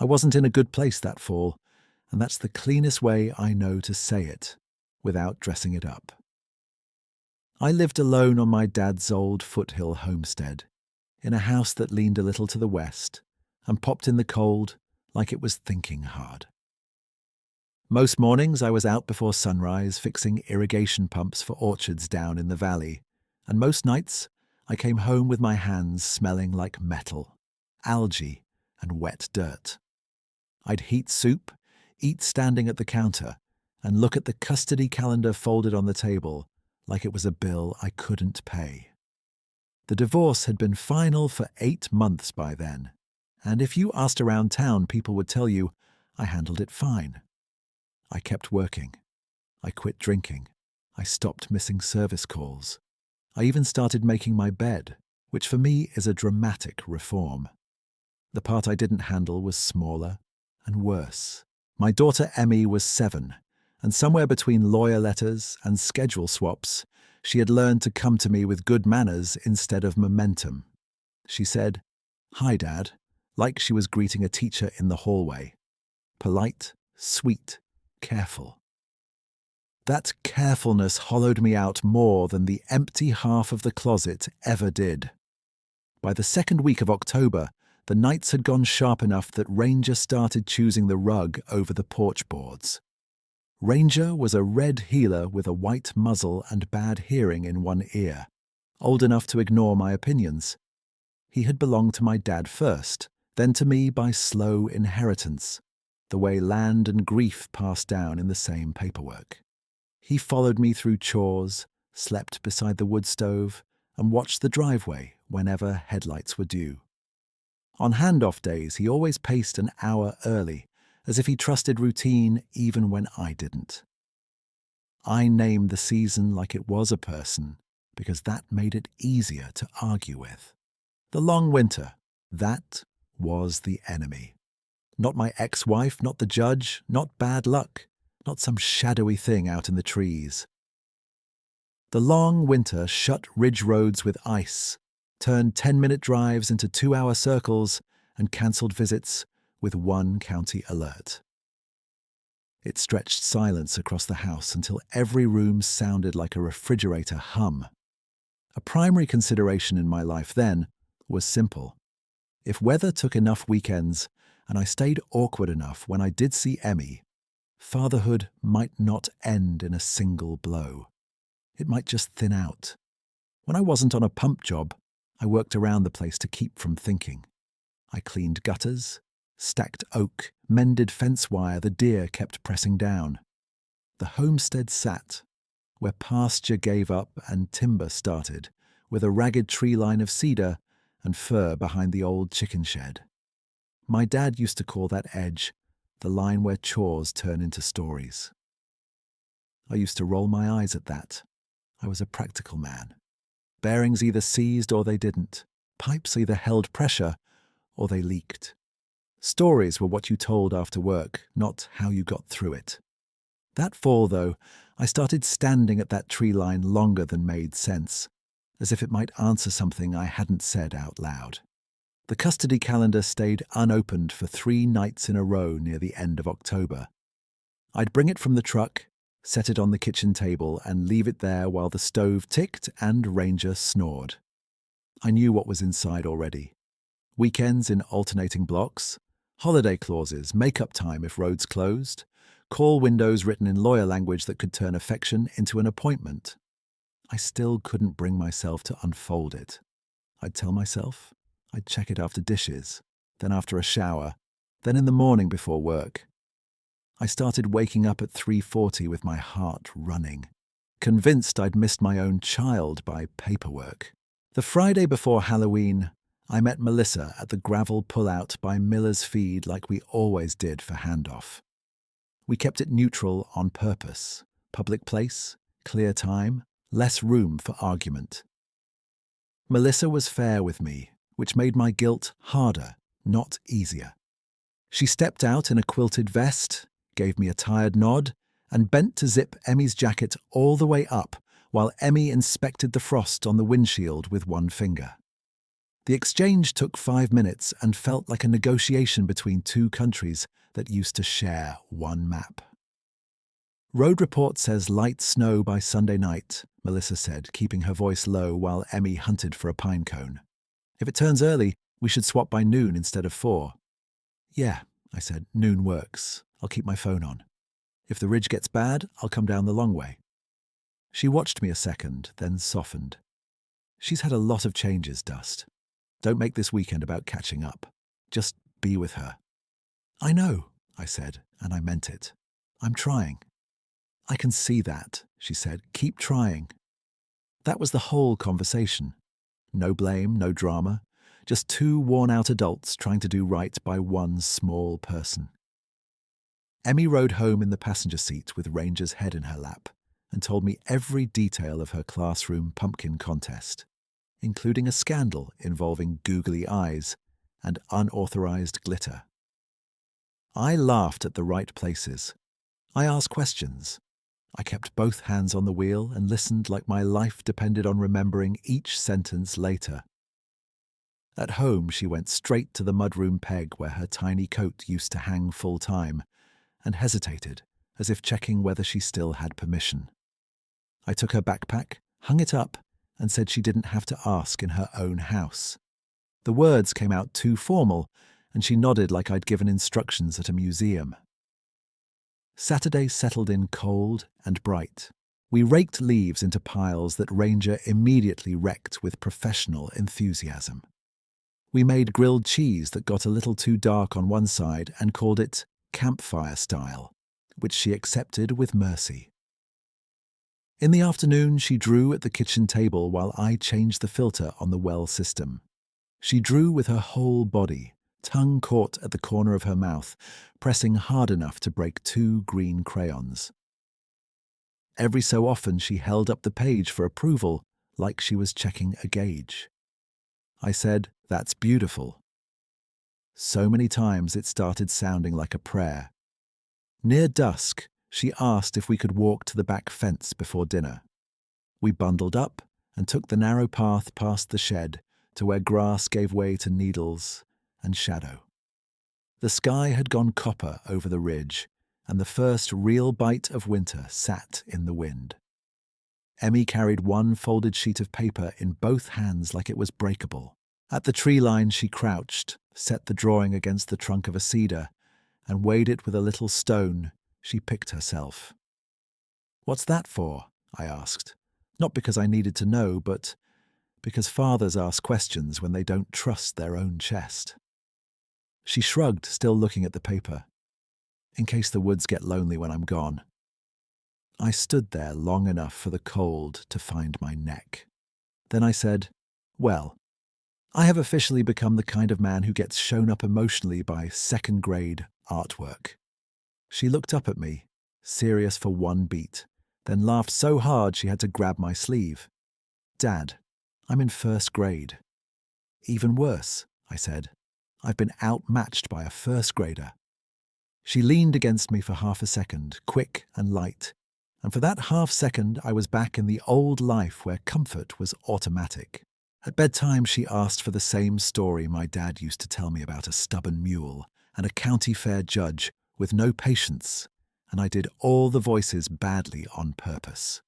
I wasn't in a good place that fall, and that's the cleanest way I know to say it, without dressing it up. I lived alone on my dad's old foothill homestead, in a house that leaned a little to the west, and popped in the cold like it was thinking hard. Most mornings I was out before sunrise fixing irrigation pumps for orchards down in the valley, and most nights I came home with my hands smelling like metal, algae, and wet dirt. I'd heat soup, eat standing at the counter, and look at the custody calendar folded on the table like it was a bill I couldn't pay. The divorce had been final for 8 months by then, and if you asked around town, people would tell you I handled it fine. I kept working. I quit drinking. I stopped missing service calls. I even started making my bed, which for me is a dramatic reform. The part I didn't handle was smaller and worse. My daughter Emmy was 7, and somewhere between lawyer letters and schedule swaps, she had learned to come to me with good manners instead of momentum. She said, "Hi, Dad," like she was greeting a teacher in the hallway. Polite, sweet, careful. That carefulness hollowed me out more than the empty half of the closet ever did. By the second week of October, the nights had gone sharp enough that Ranger started choosing the rug over the porch boards. Ranger was a red heeler with a white muzzle and bad hearing in one ear, old enough to ignore my opinions. He had belonged to my dad first, then to me by slow inheritance, the way land and grief pass down in the same paperwork. He followed me through chores, slept beside the wood stove, and watched the driveway whenever headlights were due. On handoff days, he always paced an hour early, as if he trusted routine even when I didn't. I named the season like it was a person, because that made it easier to argue with. The long winter, that was the enemy. Not my ex-wife, not the judge, not bad luck, not some shadowy thing out in the trees. The long winter shut ridge roads with ice, turned 10-minute drives into 2-hour circles, and cancelled visits with one county alert. It stretched silence across the house until every room sounded like a refrigerator hum. A primary consideration in my life then was simple. If weather took enough weekends, and I stayed awkward enough when I did see Emmy, fatherhood might not end in a single blow. It might just thin out. When I wasn't on a pump job, I worked around the place to keep from thinking. I cleaned gutters, stacked oak, mended fence wire the deer kept pressing down. The homestead sat, where pasture gave up and timber started, with a ragged tree line of cedar and fir behind the old chicken shed. My dad used to call that edge the line where chores turn into stories. I used to roll my eyes at that. I was a practical man. Bearings either seized or they didn't. Pipes either held pressure or they leaked. Stories were what you told after work, not how you got through it. That fall, though, I started standing at that tree line longer than made sense, as if it might answer something I hadn't said out loud. The custody calendar stayed unopened for 3 nights in a row near the end of October. I'd bring it from the truck, set it on the kitchen table, and leave it there while the stove ticked and Ranger snored. I knew what was inside already. Weekends in alternating blocks, holiday clauses, make-up time if roads closed, call windows written in lawyer language that could turn affection into an appointment. I still couldn't bring myself to unfold it. I'd tell myself I'd check it after dishes, then after a shower, then in the morning before work. I started waking up at 3:40 with my heart running, convinced I'd missed my own child by paperwork. The Friday before Halloween, I met Melissa at the gravel pullout by Miller's Feed like we always did for handoff. We kept it neutral on purpose. Public place, clear time, less room for argument. Melissa was fair with me, which made my guilt harder, not easier. She stepped out in a quilted vest, gave me a tired nod, and bent to zip Emmy's jacket all the way up while Emmy inspected the frost on the windshield with one finger. The exchange took 5 minutes and felt like a negotiation between two countries that used to share one map. Road report says light snow by Sunday night, Melissa said, keeping her voice low while Emmy hunted for a pine cone. If it turns early, we should swap by noon instead of 4. Yeah, I said, noon works. I'll keep my phone on. If the ridge gets bad, I'll come down the long way. She watched me a second, then softened. She's had a lot of changes, Dust. Don't make this weekend about catching up. Just be with her. I know, I said, and I meant it. I'm trying. I can see that, she said. Keep trying. That was the whole conversation. No blame, no drama. Just two worn-out adults trying to do right by one small person. Emmy rode home in the passenger seat with Ranger's head in her lap and told me every detail of her classroom pumpkin contest, including a scandal involving googly eyes and unauthorized glitter. I laughed at the right places. I asked questions. I kept both hands on the wheel and listened like my life depended on remembering each sentence later. At home, she went straight to the mudroom peg where her tiny coat used to hang full time and hesitated, as if checking whether she still had permission. I took her backpack, hung it up, and said she didn't have to ask in her own house. The words came out too formal, and she nodded like I'd given instructions at a museum. Saturday settled in cold and bright. We raked leaves into piles that Ranger immediately wrecked with professional enthusiasm. We made grilled cheese that got a little too dark on one side and called it campfire style, which she accepted with mercy. In the afternoon, she drew at the kitchen table while I changed the filter on the well system. She drew with her whole body, tongue caught at the corner of her mouth, pressing hard enough to break 2 green crayons. Every so often she held up the page for approval, like she was checking a gauge. I said, "That's beautiful." So many times it started sounding like a prayer. Near dusk, she asked if we could walk to the back fence before dinner. We bundled up and took the narrow path past the shed to where grass gave way to needles and shadow. The sky had gone copper over the ridge, and the first real bite of winter sat in the wind. Emmy carried one folded sheet of paper in both hands like it was breakable. At the tree line she crouched, set the drawing against the trunk of a cedar, and weighed it with a little stone she picked herself. "What's that for?" I asked. Not because I needed to know, but because fathers ask questions when they don't trust their own chest. She shrugged, still looking at the paper. "In case the woods get lonely when I'm gone." I stood there long enough for the cold to find my neck. Then I said, "Well, I have officially become the kind of man who gets shown up emotionally by second-grade artwork." She looked up at me, serious for one beat, then laughed so hard she had to grab my sleeve. "Dad, I'm in 1st grade." "Even worse," I said. "I've been outmatched by a 1st grader." She leaned against me for half a second, quick and light, and for that half second I was back in the old life where comfort was automatic. At bedtime she asked for the same story my dad used to tell me about a stubborn mule and a county fair judge with no patience, and I did all the voices badly on purpose.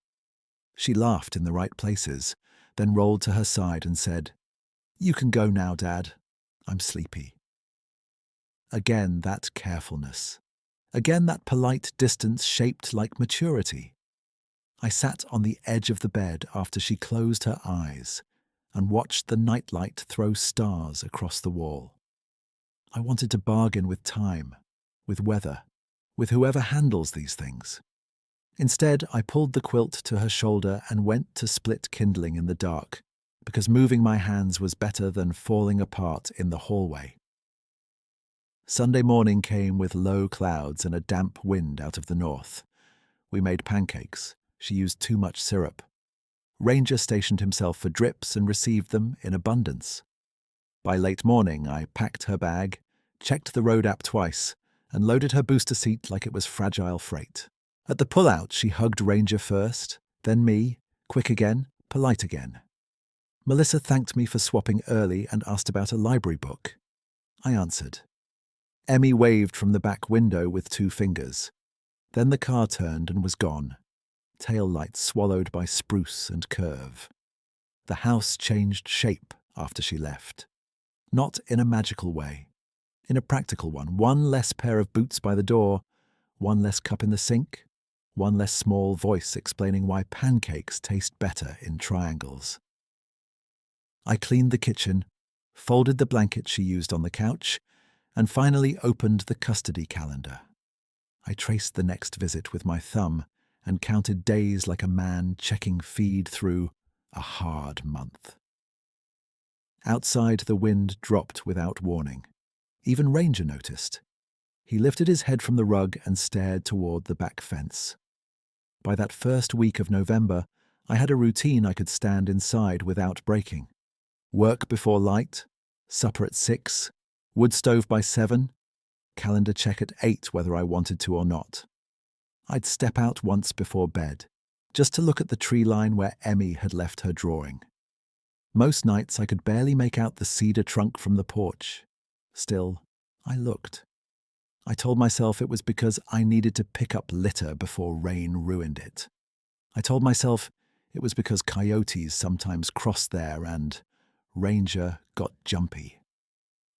She laughed in the right places, then rolled to her side and said, "You can go now, Dad. I'm sleepy." Again that carefulness. Again that polite distance shaped like maturity. I sat on the edge of the bed after she closed her eyes and watched the nightlight throw stars across the wall. I wanted to bargain with time, with weather, with whoever handles these things. Instead, I pulled the quilt to her shoulder and went to split kindling in the dark, because moving my hands was better than falling apart in the hallway. Sunday morning came with low clouds and a damp wind out of the north. We made pancakes. She used too much syrup. Ranger stationed himself for drips and received them in abundance. By late morning, I packed her bag, checked the road app twice, and loaded her booster seat like it was fragile freight. At the pullout, she hugged Ranger first, then me, quick again, polite again. Melissa thanked me for swapping early and asked about a library book. I answered. Emmy waved from the back window with 2 fingers. Then the car turned and was gone, tail lights swallowed by spruce and curve. The house changed shape after she left. Not in a magical way, in a practical one. 1 less pair of boots by the door, 1 less cup in the sink, 1 less small voice explaining why pancakes taste better in triangles. I cleaned the kitchen, folded the blanket she used on the couch, and finally opened the custody calendar. I traced the next visit with my thumb and counted days like a man checking feed through a hard month. Outside, the wind dropped without warning. Even Ranger noticed. He lifted his head from the rug and stared toward the back fence. By that first week of November, I had a routine I could stand inside without breaking. Work before light, supper at 6, wood stove by 7, calendar check at 8 whether I wanted to or not. I'd step out once before bed, just to look at the tree line where Emmy had left her drawing. Most nights I could barely make out the cedar trunk from the porch. Still, I looked. I told myself it was because I needed to pick up litter before rain ruined it. I told myself it was because coyotes sometimes crossed there and Ranger got jumpy.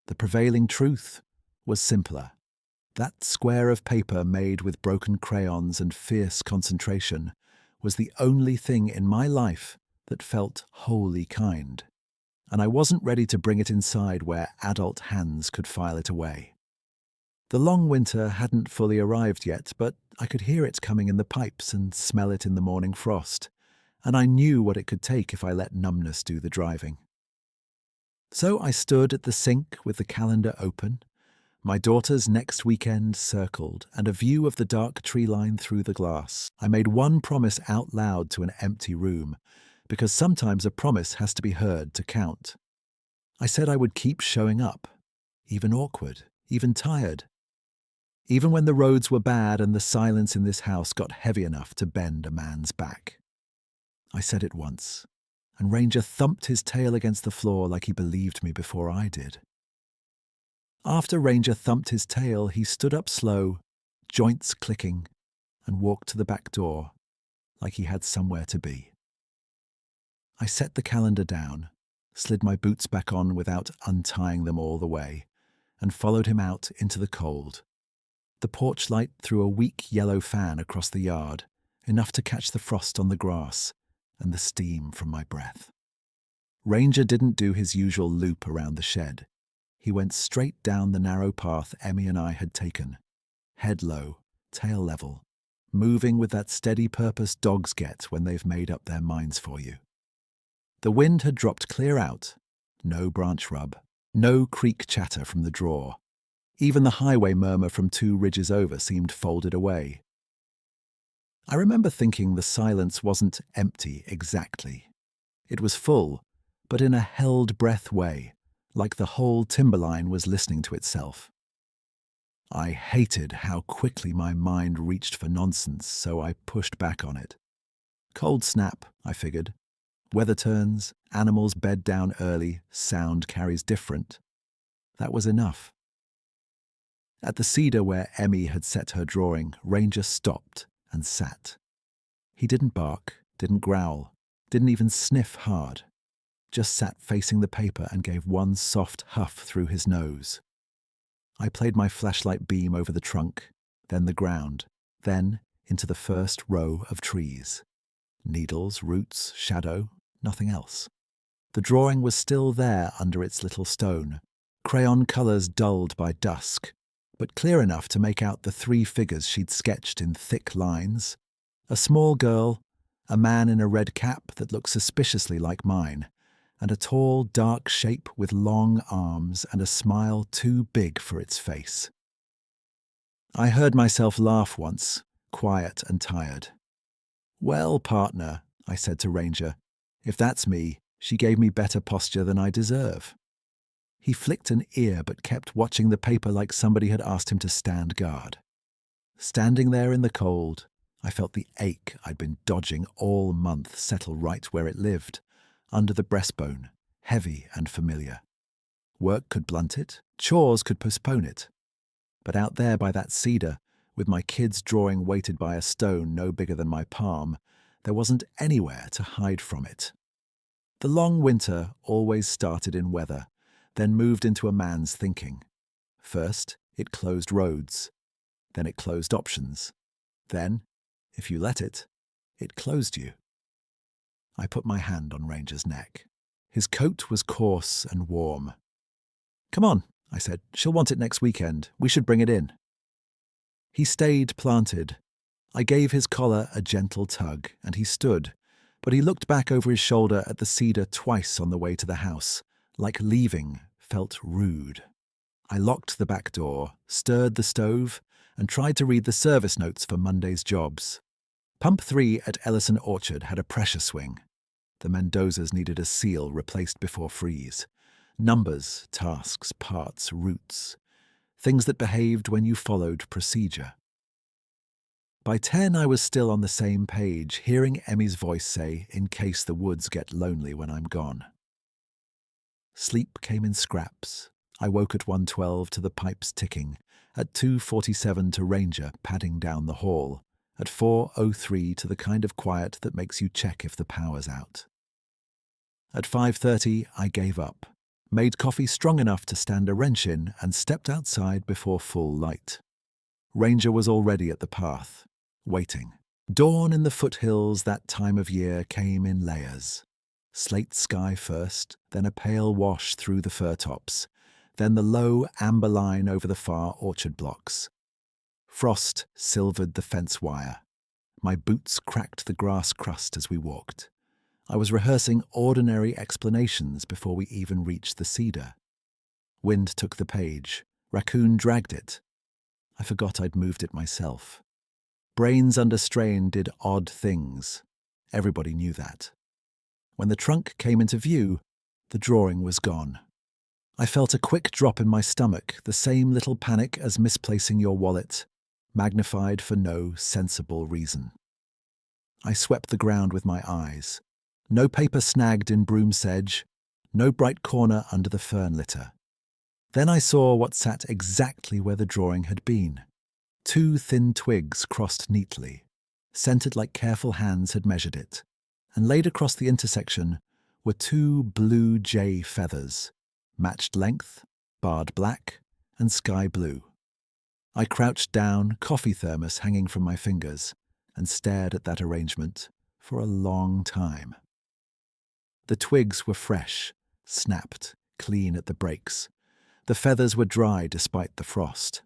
The prevailing truth was simpler. That square of paper made with broken crayons and fierce concentration was the only thing in my life that felt wholly kind, and I wasn't ready to bring it inside where adult hands could file it away. The long winter hadn't fully arrived yet, but I could hear it coming in the pipes and smell it in the morning frost, and I knew what it could take if I let numbness do the driving. So I stood at the sink with the calendar open, my daughter's next weekend circled, and a view of the dark tree line through the glass. I made one promise out loud to an empty room, because sometimes a promise has to be heard to count. I said I would keep showing up, even awkward, even tired, even when the roads were bad and the silence in this house got heavy enough to bend a man's back. I said it once, and Ranger thumped his tail against the floor like he believed me before I did. After Ranger thumped his tail, he stood up slow, joints clicking, and walked to the back door, like he had somewhere to be. I set the calendar down, slid my boots back on without untying them all the way, and followed him out into the cold. The porch light threw a weak yellow fan across the yard, enough to catch the frost on the grass and the steam from my breath. Ranger didn't do his usual loop around the shed. He went straight down the narrow path Emmy and I had taken, head low, tail level, moving with that steady purpose dogs get when they've made up their minds for you. The wind had dropped clear out, no branch rub, no creak chatter from the draw. Even the highway murmur from 2 ridges over seemed folded away. I remember thinking the silence wasn't empty exactly. It was full, but in a held-breath way, like the whole timberline was listening to itself. I hated how quickly my mind reached for nonsense, so I pushed back on it. Cold snap, I figured. Weather turns, animals bed down early, sound carries different. That was enough. At the cedar where Emmy had set her drawing, Ranger stopped and sat. He didn't bark, didn't growl, didn't even sniff hard. Just sat facing the paper and gave one soft huff through his nose. I played my flashlight beam over the trunk, then the ground, then into the first row of trees. Needles, roots, shadow, nothing else. The drawing was still there under its little stone, crayon colours dulled by dusk, but clear enough to make out the 3 figures she'd sketched in thick lines. A small girl, a man in a red cap that looked suspiciously like mine, and a tall, dark shape with long arms and a smile too big for its face. I heard myself laugh once, quiet and tired. "Well, partner," I said to Ranger, "if that's me, she gave me better posture than I deserve." He flicked an ear but kept watching the paper like somebody had asked him to stand guard. Standing there in the cold, I felt the ache I'd been dodging all month settle right where it lived. under the breastbone, heavy and familiar. Work could blunt it, chores could postpone it. But out there by that cedar, with my kids' drawing weighted by a stone no bigger than my palm, there wasn't anywhere to hide from it. The long winter always started in weather, then moved into a man's thinking. First, it closed roads. Then it closed options. Then, if you let it, it closed you. I put my hand on Ranger's neck. His coat was coarse and warm. "Come on," I said. "She'll want it next weekend. We should bring it in." He stayed planted. I gave his collar a gentle tug, and he stood, but he looked back over his shoulder at the cedar twice on the way to the house, like leaving felt rude. I locked the back door, stirred the stove, and tried to read the service notes for Monday's jobs. Pump 3 at Ellison Orchard had a pressure swing. The Mendozas needed a seal replaced before freeze. Numbers, tasks, parts, routes. Things that behaved when you followed procedure. By 10, I was still on the same page, hearing Emmy's voice say, "In case the woods get lonely when I'm gone." Sleep came in scraps. I woke at 1:12 to the pipes ticking, at 2:47 to Ranger padding down the hall, at 4:03 to the kind of quiet that makes you check if the power's out. At 5:30, I gave up, made coffee strong enough to stand a wrench in, and stepped outside before full light. Ranger was already at the path, waiting. Dawn in the foothills that time of year came in layers. Slate sky first, then a pale wash through the fir tops, then the low amber line over the far orchard blocks. Frost silvered the fence wire. My boots cracked the grass crust as we walked. I was rehearsing ordinary explanations before we even reached the cedar. Wind took the page. Raccoon dragged it. I forgot I'd moved it myself. Brains under strain did odd things. Everybody knew that. When the trunk came into view, the drawing was gone. I felt a quick drop in my stomach, the same little panic as misplacing your wallet, magnified for no sensible reason. I swept the ground with my eyes. No paper snagged in broom sedge, no bright corner under the fern litter. Then I saw what sat exactly where the drawing had been. 2 thin twigs crossed neatly, centered like careful hands had measured it, and laid across the intersection were 2 blue jay feathers, matched length, barred black, and sky blue. I crouched down, coffee thermos hanging from my fingers, and stared at that arrangement for a long time. The twigs were fresh, snapped, clean at the breaks. The feathers were dry despite the frost.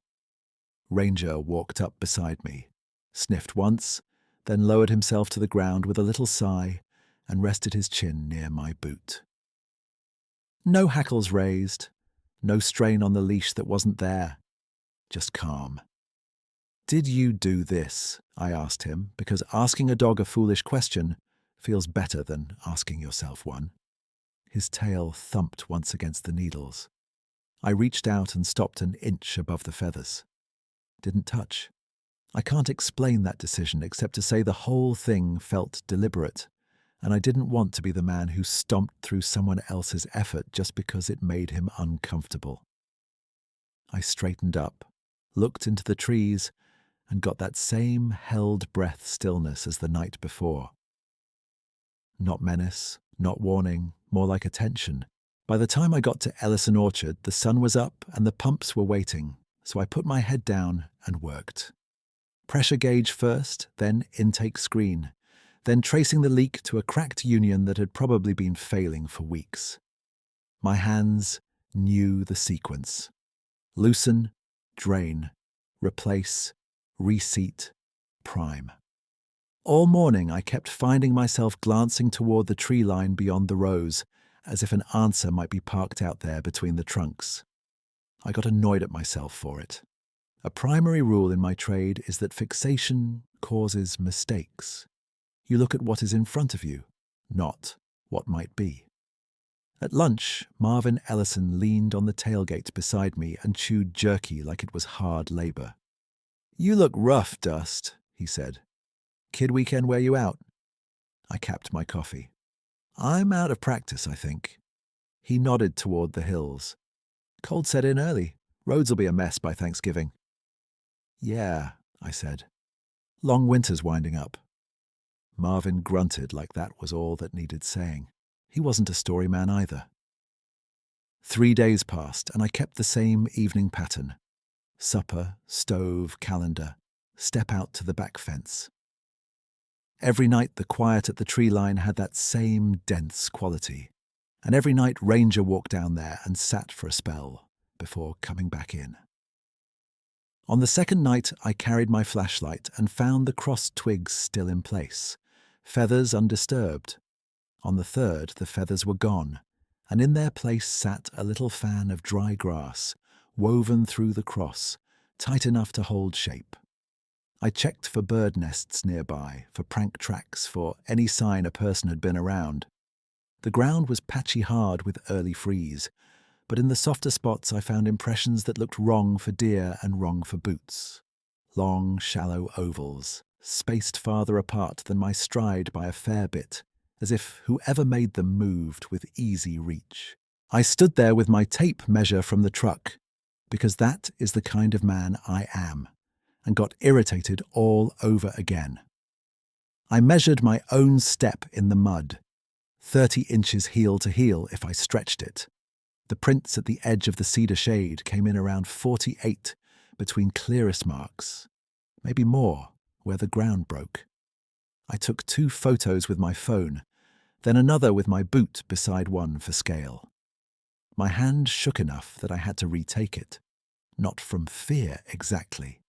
Ranger walked up beside me, sniffed once, then lowered himself to the ground with a little sigh and rested his chin near my boot. No hackles raised, no strain on the leash that wasn't there, just calm. "Did you do this?" I asked him, because asking a dog a foolish question feels better than asking yourself one. His tail thumped once against the needles. I reached out and stopped an inch above the feathers. Didn't touch. I can't explain that decision except to say the whole thing felt deliberate, and I didn't want to be the man who stomped through someone else's effort just because it made him uncomfortable. I straightened up, looked into the trees, and got that same held breath stillness as the night before. Not menace, not warning, more like attention. By the time I got to Ellison Orchard, the sun was up and the pumps were waiting, so I put my head down and worked. Pressure gauge first, then intake screen, then tracing the leak to a cracked union that had probably been failing for weeks. My hands knew the sequence. Loosen, drain, replace, reseat, prime. All morning I kept finding myself glancing toward the tree line beyond the rows, as if an answer might be parked out there between the trunks. I got annoyed at myself for it. A primary rule in my trade is that fixation causes mistakes. You look at what is in front of you, not what might be. At lunch, Marvin Ellison leaned on the tailgate beside me and chewed jerky like it was hard labor. "You look rough, Dust," he said. "Kid weekend wear you out?" I capped my coffee. I'm out of practice, I think. He nodded toward the hills. Cold set in early. Roads'll be a mess by Thanksgiving. Yeah, I said. Long winter's winding up. Marvin grunted like that was all that needed saying. He wasn't a story man either. 3 days passed, and I kept the same evening pattern. Supper, stove, calendar, step out to the back fence. Every night the quiet at the tree line had that same dense quality, and every night Ranger walked down there and sat for a spell before coming back in. On the second night I carried my flashlight and found the crossed twigs still in place, feathers undisturbed. On the third the feathers were gone, and in their place sat a little fan of dry grass, woven through the cross, tight enough to hold shape. I checked for bird nests nearby, for prank tracks, for any sign a person had been around. The ground was patchy hard with early freeze, but in the softer spots I found impressions that looked wrong for deer and wrong for boots. Long, shallow ovals, spaced farther apart than my stride by a fair bit, as if whoever made them moved with easy reach. I stood there with my tape measure from the truck, because that is the kind of man I am, and got irritated all over again. I measured my own step in the mud, 30 inches heel to heel if I stretched it. The prints at the edge of the cedar shade came in around 48 between clearest marks, maybe more where the ground broke. I took 2 photos with my phone, then another with my boot beside one for scale. My hand shook enough that I had to retake it, not from fear exactly,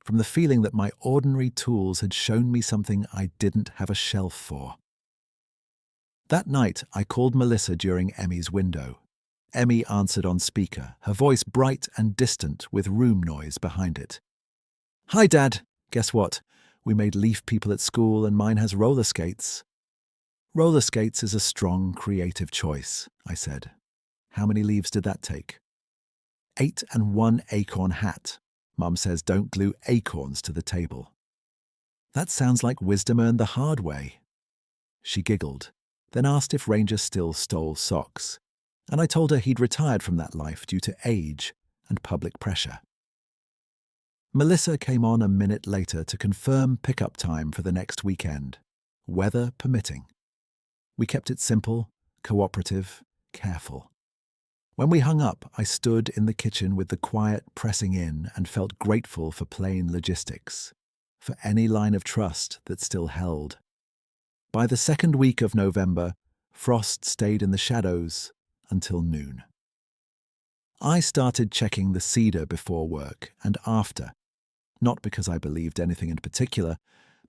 from the feeling that my ordinary tools had shown me something I didn't have a shelf for. That night I called Melissa during Emmy's window. Emmy answered on speaker, her voice bright and distant with room noise behind it. Hi, Dad. Guess what? We made leaf people at school and mine has roller skates. Roller skates is a strong, creative choice, I said. How many leaves did that take? 8 and 1 acorn hat. Mum says don't glue acorns to the table. That sounds like wisdom earned the hard way. She giggled, then asked if Ranger still stole socks, and I told her he'd retired from that life due to age and public pressure. Melissa came on a minute later to confirm pickup time for the next weekend, weather permitting. We kept it simple, cooperative, careful. When we hung up, I stood in the kitchen with the quiet pressing in and felt grateful for plain logistics, for any line of trust that still held. By the second week of November, frost stayed in the shadows until noon. I started checking the cedar before work and after, not because I believed anything in particular,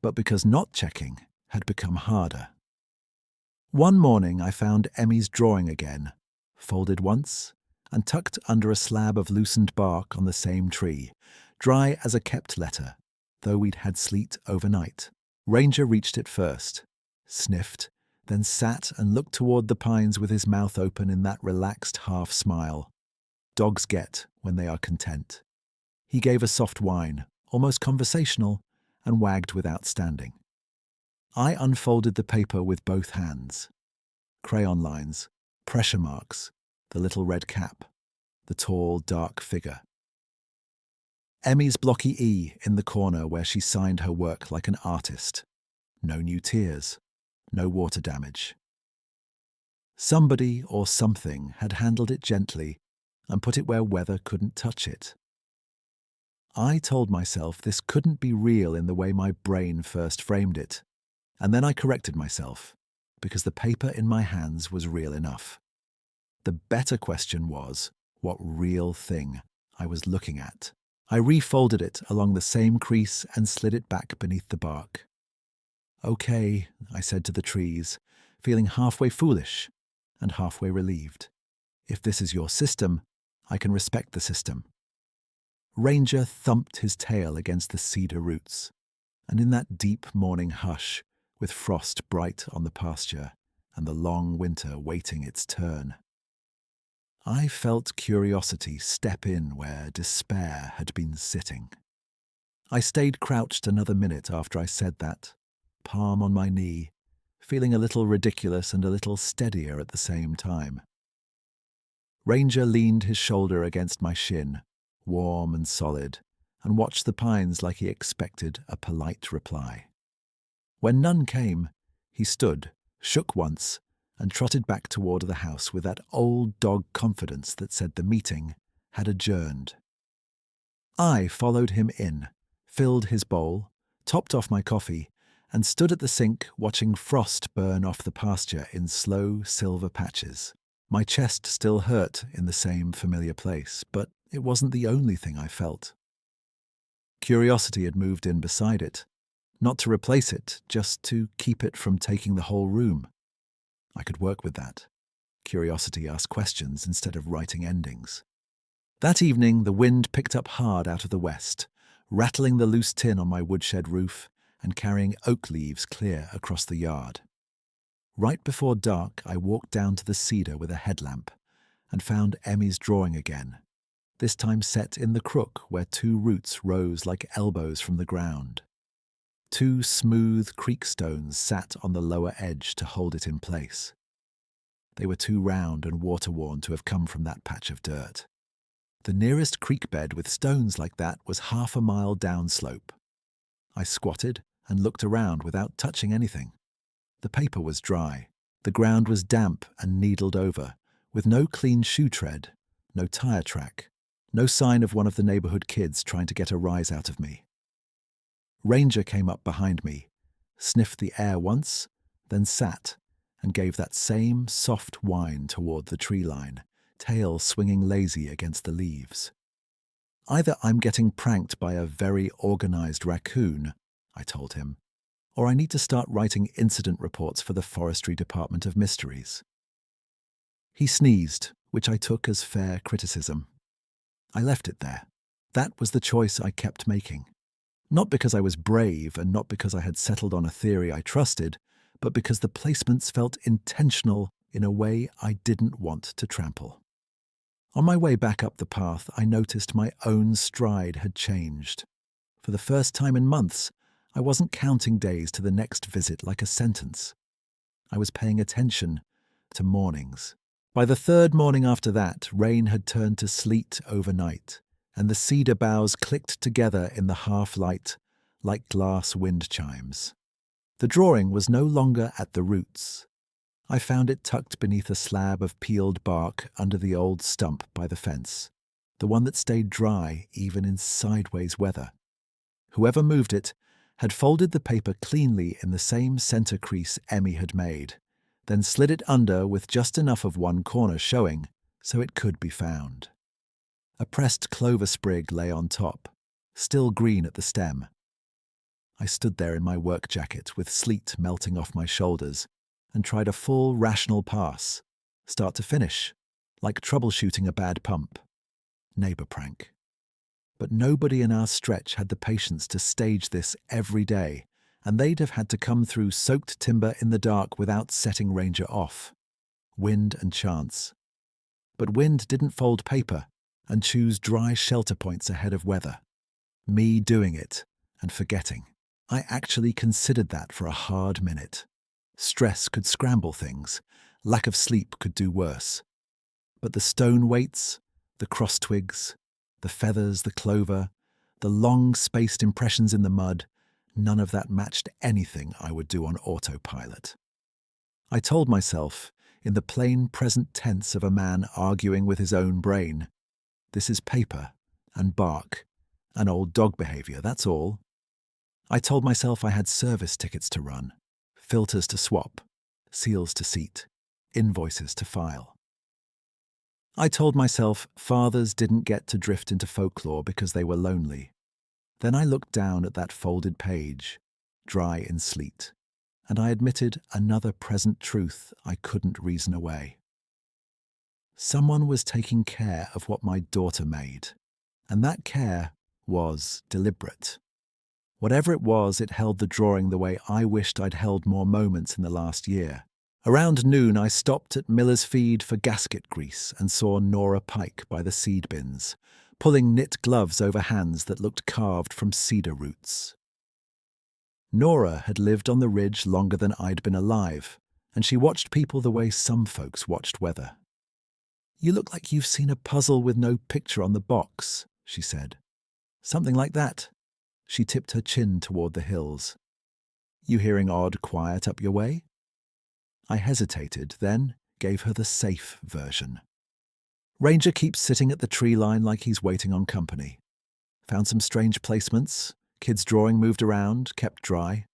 but because not checking had become harder. One morning I found Emmy's drawing again, folded once and tucked under a slab of loosened bark on the same tree, dry as a kept letter, though we'd had sleet overnight. Ranger reached it first, sniffed, then sat and looked toward the pines with his mouth open in that relaxed half smile dogs get when they are content. He gave a soft whine, almost conversational, and wagged without standing. I unfolded the paper with both hands. Crayon lines, pressure marks, the little red cap, the tall, dark figure. Emmy's blocky E in the corner where she signed her work like an artist. No new tears, no water damage. Somebody or something had handled it gently and put it where weather couldn't touch it. I told myself this couldn't be real in the way my brain first framed it, and then I corrected myself, because the paper in my hands was real enough. The better question was, what real thing I was looking at. I refolded it along the same crease and slid it back beneath the bark. Okay, I said to the trees, feeling halfway foolish and halfway relieved. If this is your system, I can respect the system. Ranger thumped his tail against the cedar roots, and in that deep morning hush, with frost bright on the pasture and the long winter waiting its turn, I felt curiosity step in where despair had been sitting. I stayed crouched another minute after I said that, palm on my knee, feeling a little ridiculous and a little steadier at the same time. Ranger leaned his shoulder against my shin, warm and solid, and watched the pines like he expected a polite reply. When none came, he stood, shook once, and trotted back toward the house with that old dog confidence that said the meeting had adjourned. I followed him in, filled his bowl, topped off my coffee, and stood at the sink watching frost burn off the pasture in slow silver patches. My chest still hurt in the same familiar place, but it wasn't the only thing I felt. Curiosity had moved in beside it, not to replace it, just to keep it from taking the whole room. I could work with that. Curiosity asked questions instead of writing endings. That evening, the wind picked up hard out of the west, rattling the loose tin on my woodshed roof and carrying oak leaves clear across the yard. Right before dark, I walked down to the cedar with a headlamp and found Emmy's drawing again, this time set in the crook where two roots rose like elbows from the ground. Two smooth creek stones sat on the lower edge to hold it in place. They were too round and water-worn to have come from that patch of dirt. The nearest creek bed with stones like that was half a mile downslope. I squatted and looked around without touching anything. The paper was dry. The ground was damp and needled over, with no clean shoe tread, no tire track, no sign of one of the neighborhood kids trying to get a rise out of me. Ranger came up behind me, sniffed the air once, then sat and gave that same soft whine toward the tree line, tail swinging lazy against the leaves. Either I'm getting pranked by a very organized raccoon, I told him, or I need to start writing incident reports for the Forestry Department of Mysteries. He sneezed, which I took as fair criticism. I left it there. That was the choice I kept making. Not because I was brave and not because I had settled on a theory I trusted, but because the placements felt intentional in a way I didn't want to trample. On my way back up the path, I noticed my own stride had changed. For the first time in months, I wasn't counting days to the next visit like a sentence. I was paying attention to mornings. By the third morning after that, rain had turned to sleet overnight, and the cedar boughs clicked together in the half-light like glass wind chimes. The drawing was no longer at the roots. I found it tucked beneath a slab of peeled bark under the old stump by the fence, the one that stayed dry even in sideways weather. Whoever moved it had folded the paper cleanly in the same center crease Emmy had made, then slid it under with just enough of one corner showing so it could be found. A pressed clover sprig lay on top, still green at the stem. I stood there in my work jacket with sleet melting off my shoulders and tried a full rational pass, start to finish, like troubleshooting a bad pump. Neighbor prank. But nobody in our stretch had the patience to stage this every day, and they'd have had to come through soaked timber in the dark without setting Ranger off. Wind and chance. But wind didn't fold paper and choose dry shelter points ahead of weather. Me doing it and forgetting. I actually considered that for a hard minute. Stress could scramble things. Lack of sleep could do worse. But the stone weights, the cross twigs, the feathers, the clover, the long-spaced impressions in the mud, none of that matched anything I would do on autopilot. I told myself, in the plain present tense of a man arguing with his own brain, this is paper and bark and old dog behavior, that's all. I told myself I had service tickets to run, filters to swap, seals to seat, invoices to file. I told myself fathers didn't get to drift into folklore because they were lonely. Then I looked down at that folded page, dry in sleet, and I admitted another present truth I couldn't reason away. Someone was taking care of what my daughter made, and that care was deliberate. Whatever it was, it held the drawing the way I wished I'd held more moments in the last year. Around noon, I stopped at Miller's Feed for gasket grease and saw Nora Pike by the seed bins, pulling knit gloves over hands that looked carved from cedar roots. Nora had lived on the ridge longer than I'd been alive, and she watched people the way some folks watched weather. "You look like you've seen a puzzle with no picture on the box," she said. "Something like that." She tipped her chin toward the hills. "You hearing odd quiet up your way?" I hesitated, then gave her the safe version. "Ranger keeps sitting at the tree line like he's waiting on company. Found some strange placements. Kids' drawing moved around, kept dry.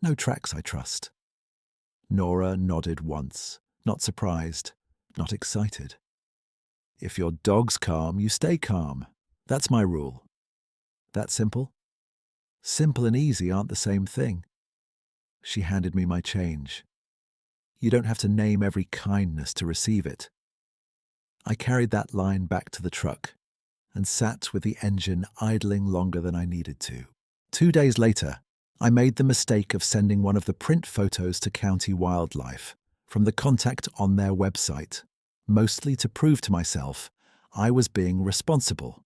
No tracks, I trust." Nora nodded once, not surprised, not excited. "If your dog's calm, you stay calm. That's my rule." "That simple?" "Simple and easy aren't the same thing." She handed me my change. "You don't have to name every kindness to receive it." I carried that line back to the truck and sat with the engine idling longer than I needed to. 2 days later, I made the mistake of sending one of the print photos to County Wildlife from the contact on their website, mostly to prove to myself I was being responsible.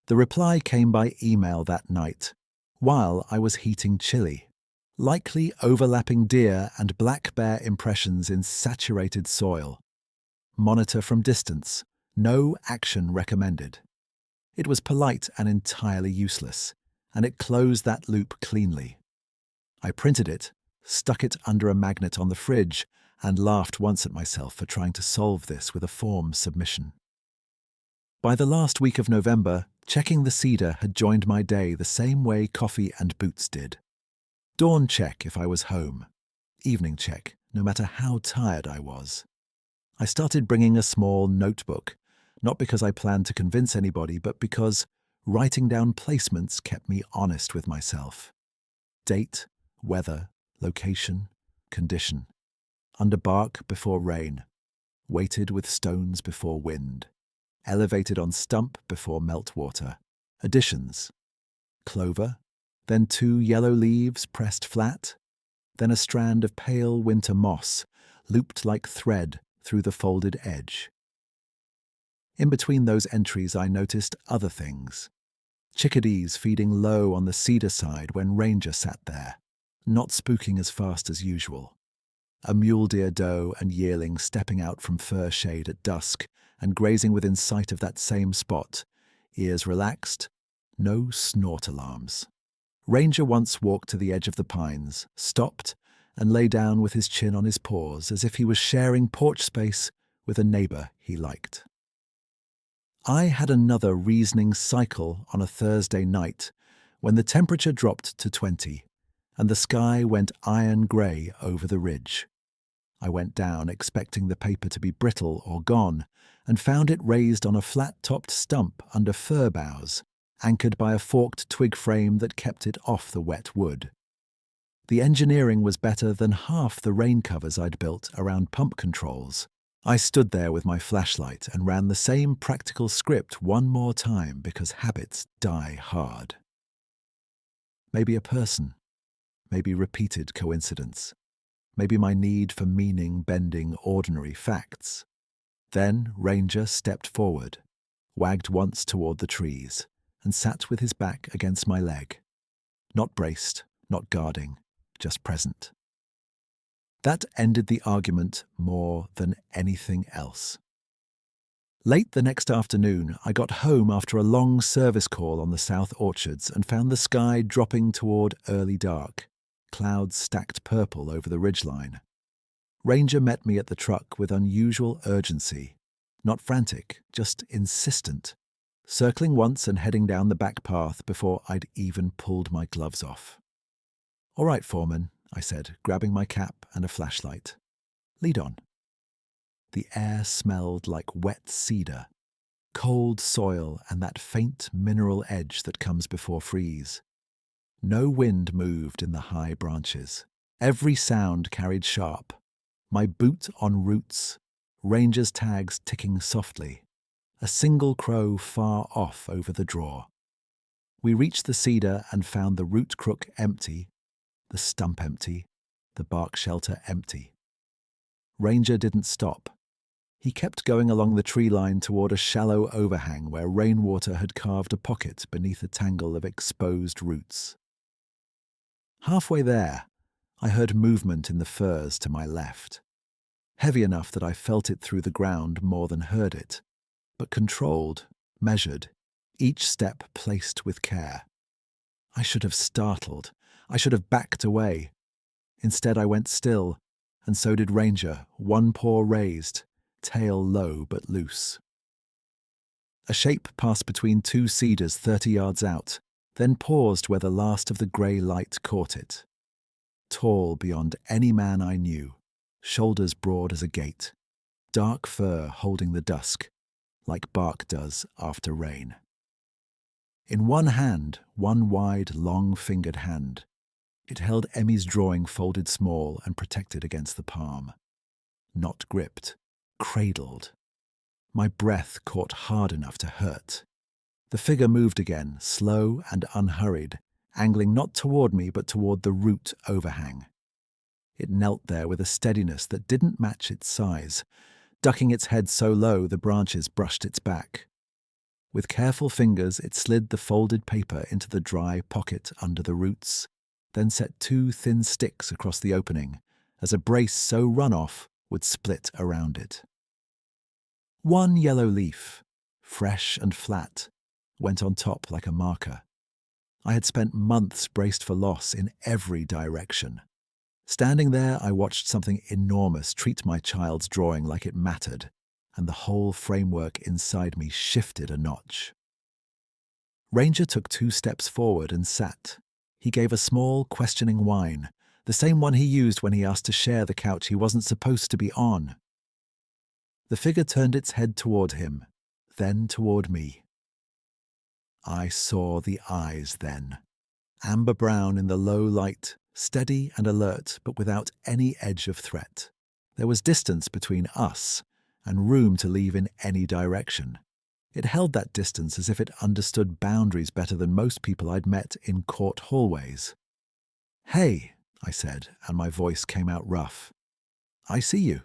The reply came by email that night, while I was heating chili. Likely overlapping deer and black bear impressions in saturated soil. Monitor from distance. No action recommended. It was polite and entirely useless, and it closed that loop cleanly. I printed it, stuck it under a magnet on the fridge, and laughed once at myself for trying to solve this with a form submission. By the last week of November, checking the cedar had joined my day the same way coffee and boots did. Dawn check if I was home. Evening check, no matter how tired I was. I started bringing a small notebook, not because I planned to convince anybody, but because writing down placements kept me honest with myself. Date, weather, location, condition. Under bark before rain. Weighted with stones before wind. Elevated on stump before meltwater. Additions. Clover, then 2 yellow leaves pressed flat, then a strand of pale winter moss, looped like thread through the folded edge. In between those entries I noticed other things. Chickadees feeding low on the cedar side when Ranger sat there, not spooking as fast as usual. A mule deer doe and yearling stepping out from fir shade at dusk and grazing within sight of that same spot, ears relaxed, no snort alarms. Ranger once walked to the edge of the pines, stopped, and lay down with his chin on his paws as if he was sharing porch space with a neighbor he liked. I had another reasoning cycle on a Thursday night when the temperature dropped to 20 and the sky went iron grey over the ridge. I went down expecting the paper to be brittle or gone and found it raised on a flat-topped stump under fir boughs, anchored by a forked twig frame that kept it off the wet wood. The engineering was better than half the rain covers I'd built around pump controls. I stood there with my flashlight and ran the same practical script one more time because habits die hard. Maybe a person, maybe repeated coincidence, maybe my need for meaning bending ordinary facts. Then Ranger stepped forward, wagged once toward the trees, and sat with his back against my leg. Not braced, not guarding, just present. That ended the argument more than anything else. Late the next afternoon, I got home after a long service call on the South Orchards and found the sky dropping toward early dark, clouds stacked purple over the ridgeline. Ranger met me at the truck with unusual urgency, not frantic, just insistent, circling once and heading down the back path before I'd even pulled my gloves off. "All right, Foreman," I said, grabbing my cap and a flashlight. "Lead on." The air smelled like wet cedar, cold soil and that faint mineral edge that comes before freeze. No wind moved in the high branches. Every sound carried sharp. My boot on roots, Ranger's tags ticking softly, a single crow far off over the draw. We reached the cedar and found the root crook empty, the stump empty, the bark shelter empty. Ranger didn't stop. He kept going along the tree line toward a shallow overhang where rainwater had carved a pocket beneath a tangle of exposed roots. Halfway there, I heard movement in the firs to my left, heavy enough that I felt it through the ground more than heard it, but controlled, measured, each step placed with care. I should have startled. I should have backed away. Instead, I went still, and so did Ranger, one paw raised, tail low but loose. A shape passed between two cedars 30 yards out, then paused where the last of the grey light caught it. Tall beyond any man I knew, shoulders broad as a gate, dark fur holding the dusk, like bark does after rain. In one hand, one wide, long-fingered hand, it held Emmy's drawing folded small and protected against the palm. Not gripped, cradled. My breath caught hard enough to hurt. The figure moved again, slow and unhurried, angling not toward me but toward the root overhang. It knelt there with a steadiness that didn't match its size, ducking its head so low the branches brushed its back. With careful fingers, it slid the folded paper into the dry pocket under the roots, then set two thin sticks across the opening, as a brace so run off would split around it. One yellow leaf, fresh and flat, went on top like a marker. I had spent months braced for loss in every direction. Standing there, I watched something enormous treat my child's drawing like it mattered, and the whole framework inside me shifted a notch. Ranger took 2 steps forward and sat. He gave a small, questioning whine, the same one he used when he asked to share the couch he wasn't supposed to be on. The figure turned its head toward him, then toward me. I saw the eyes then, amber brown in the low light, steady and alert but without any edge of threat. There was distance between us, and room to leave in any direction. It held that distance as if it understood boundaries better than most people I'd met in court hallways. "Hey," I said, and my voice came out rough. "I see you."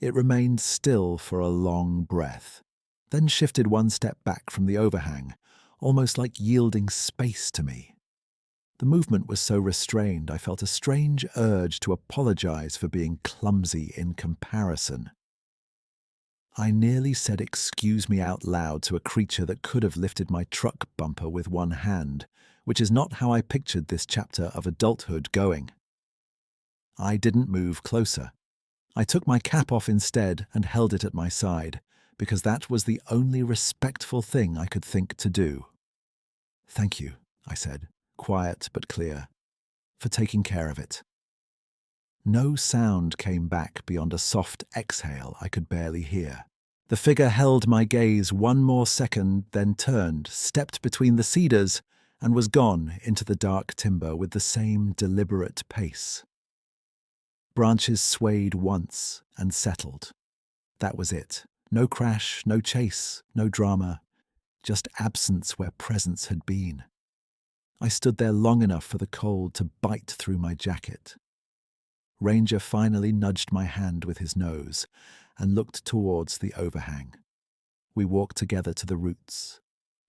It remained still for a long breath, then shifted 1 step back from the overhang, almost like yielding space to me. The movement was so restrained I felt a strange urge to apologize for being clumsy in comparison. I nearly said "excuse me" out loud to a creature that could have lifted my truck bumper with one hand, which is not how I pictured this chapter of adulthood going. I didn't move closer. I took my cap off instead and held it at my side, because that was the only respectful thing I could think to do. "Thank you," I said, quiet but clear, "for taking care of it." No sound came back beyond a soft exhale I could barely hear. The figure held my gaze 1 more second, then turned, stepped between the cedars, and was gone into the dark timber with the same deliberate pace. Branches swayed once and settled. That was it. No crash, no chase, no drama, just absence where presence had been. I stood there long enough for the cold to bite through my jacket. Ranger finally nudged my hand with his nose and looked towards the overhang. We walked together to the roots.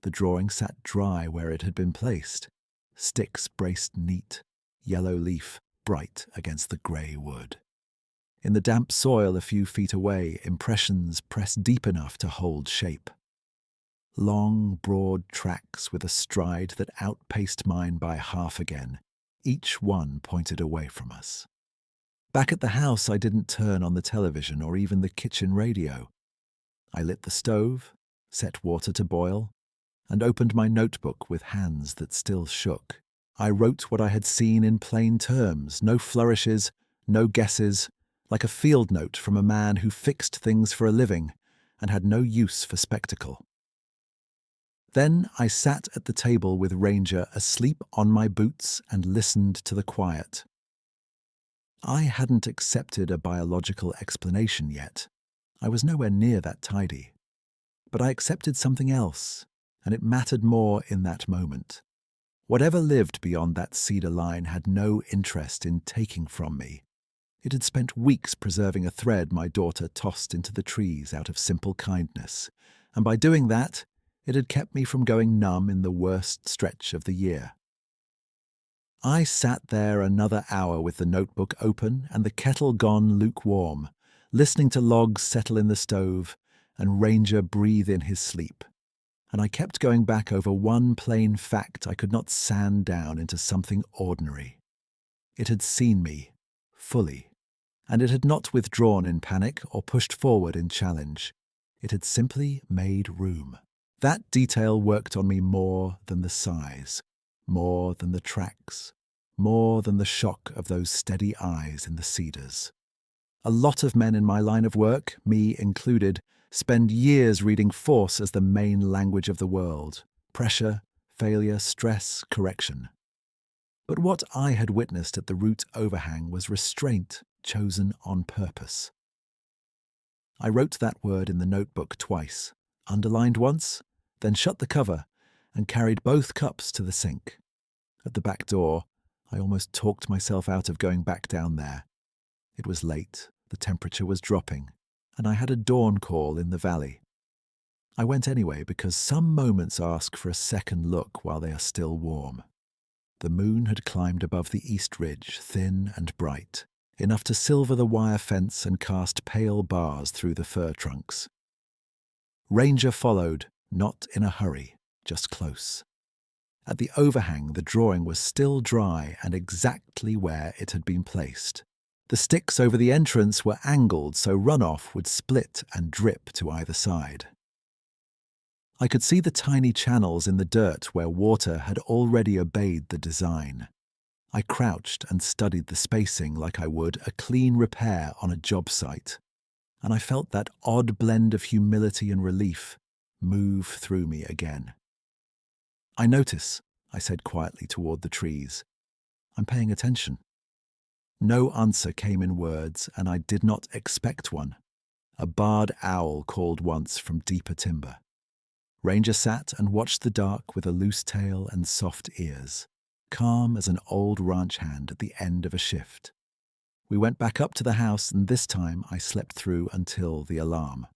The drawing sat dry where it had been placed, sticks braced neat, yellow leaf bright against the grey wood. In the damp soil a few feet away, impressions pressed deep enough to hold shape. Long, broad tracks with a stride that outpaced mine by half again, each one pointed away from us. Back at the house, I didn't turn on the television or even the kitchen radio. I lit the stove, set water to boil, and opened my notebook with hands that still shook. I wrote what I had seen in plain terms, no flourishes, no guesses, like a field note from a man who fixed things for a living and had no use for spectacle. Then I sat at the table with Ranger asleep on my boots and listened to the quiet. I hadn't accepted a biological explanation yet. I was nowhere near that tidy. But I accepted something else, and it mattered more in that moment. Whatever lived beyond that cedar line had no interest in taking from me. It had spent weeks preserving a thread my daughter tossed into the trees out of simple kindness, and by doing that, it had kept me from going numb in the worst stretch of the year. I sat there another hour with the notebook open and the kettle gone lukewarm, listening to logs settle in the stove and Ranger breathe in his sleep. And I kept going back over one plain fact I could not sand down into something ordinary. It had seen me, fully, and it had not withdrawn in panic or pushed forward in challenge. It had simply made room. That detail worked on me more than the size, more than the tracks, more than the shock of those steady eyes in the cedars. A lot of men in my line of work, me included, spend years reading force as the main language of the world. Pressure, failure, stress, correction. But what I had witnessed at the root overhang was restraint chosen on purpose. I wrote that word in the notebook twice, underlined once, then shut the cover and carried both cups to the sink. At the back door, I almost talked myself out of going back down there. It was late, the temperature was dropping, and I had a dawn call in the valley. I went anyway because some moments ask for a second look while they are still warm. The moon had climbed above the east ridge, thin and bright, enough to silver the wire fence and cast pale bars through the fir trunks. Ranger followed, not in a hurry, just close. At the overhang, the drawing was still dry and exactly where it had been placed. The sticks over the entrance were angled so runoff would split and drip to either side. I could see the tiny channels in the dirt where water had already obeyed the design. I crouched and studied the spacing like I would a clean repair on a job site, and I felt that odd blend of humility and relief move through me again. "I notice," I said quietly toward the trees. "I'm paying attention." No answer came in words, and I did not expect one. A barred owl called once from deeper timber. Ranger sat and watched the dark with a loose tail and soft ears, calm as an old ranch hand at the end of a shift. We went back up to the house, and this time I slept through until the alarm.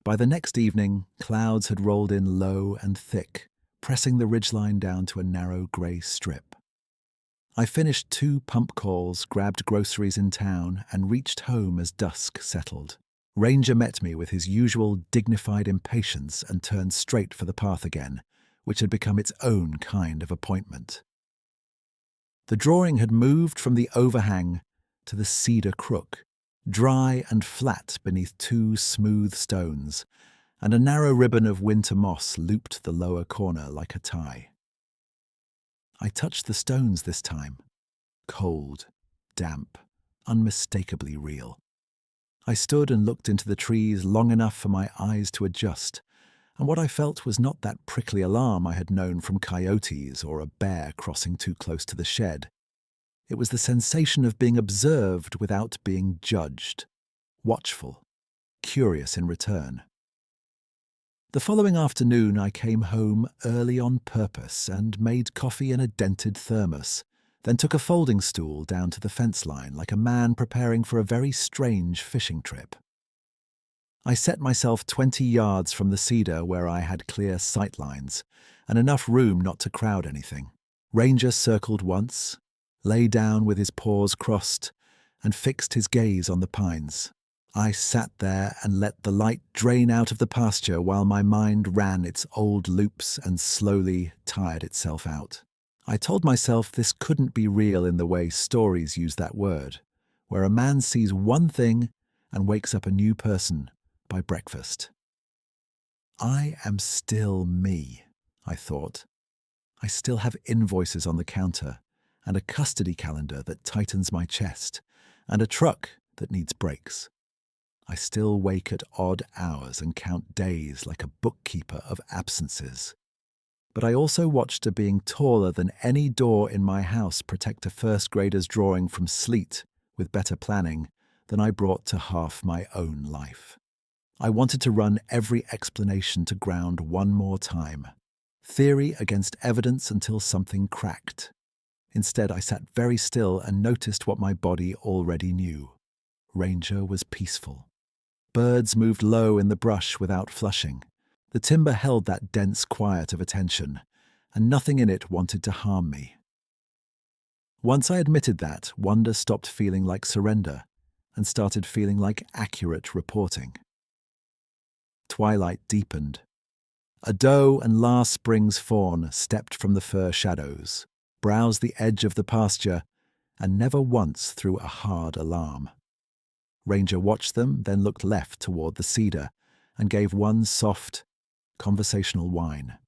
By the next evening, clouds had rolled in low and thick, pressing the ridgeline down to a narrow grey strip. I finished 2 pump calls, grabbed groceries in town, and reached home as dusk settled. Ranger met me with his usual dignified impatience and turned straight for the path again, which had become its own kind of appointment. The drawing had moved from the overhang to the cedar crook, dry and flat beneath 2 smooth stones, and a narrow ribbon of winter moss looped the lower corner like a tie. I touched the stones this time. Cold, damp, unmistakably real. I stood and looked into the trees long enough for my eyes to adjust, and what I felt was not that prickly alarm I had known from coyotes or a bear crossing too close to the shed. It was the sensation of being observed without being judged, watchful, curious in return. The following afternoon I came home early on purpose and made coffee in a dented thermos, then took a folding stool down to the fence line like a man preparing for a very strange fishing trip. I set myself 20 yards from the cedar where I had clear sight lines and enough room not to crowd anything. Ranger circled once, lay down with his paws crossed, and fixed his gaze on the pines. I sat there and let the light drain out of the pasture while my mind ran its old loops and slowly tired itself out. I told myself this couldn't be real in the way stories use that word, where a man sees one thing and wakes up a new person by breakfast. I am still me, I thought. I still have invoices on the counter, and a custody calendar that tightens my chest, and a truck that needs brakes. I still wake at odd hours and count days like a bookkeeper of absences. But I also watched a being taller than any door in my house protect a first grader's drawing from sleet with better planning than I brought to half my own life. I wanted to run every explanation to ground one more time. Theory against evidence until something cracked. Instead, I sat very still and noticed what my body already knew. Ranger was peaceful. Birds moved low in the brush without flushing. The timber held that dense quiet of attention, and nothing in it wanted to harm me. Once I admitted that, wonder stopped feeling like surrender and started feeling like accurate reporting. Twilight deepened. A doe and last spring's fawn stepped from the fir shadows, browsed the edge of the pasture, and never once threw a hard alarm. Ranger watched them, then looked left toward the cedar and gave one soft, conversational whine.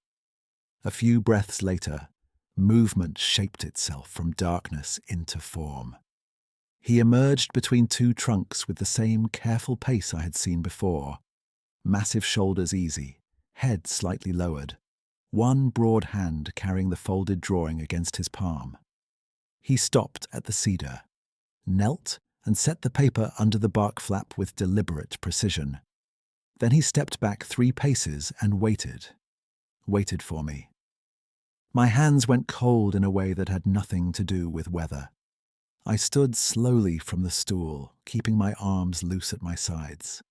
A few breaths later, movement shaped itself from darkness into form. He emerged between two trunks with the same careful pace I had seen before. Massive shoulders easy, head slightly lowered, one broad hand carrying the folded drawing against his palm. He stopped at the cedar, knelt and set the paper under the bark flap with deliberate precision. Then he stepped back 3 paces and waited for me. My hands went cold in a way that had nothing to do with weather. I stood slowly from the stool, keeping my arms loose at my sides.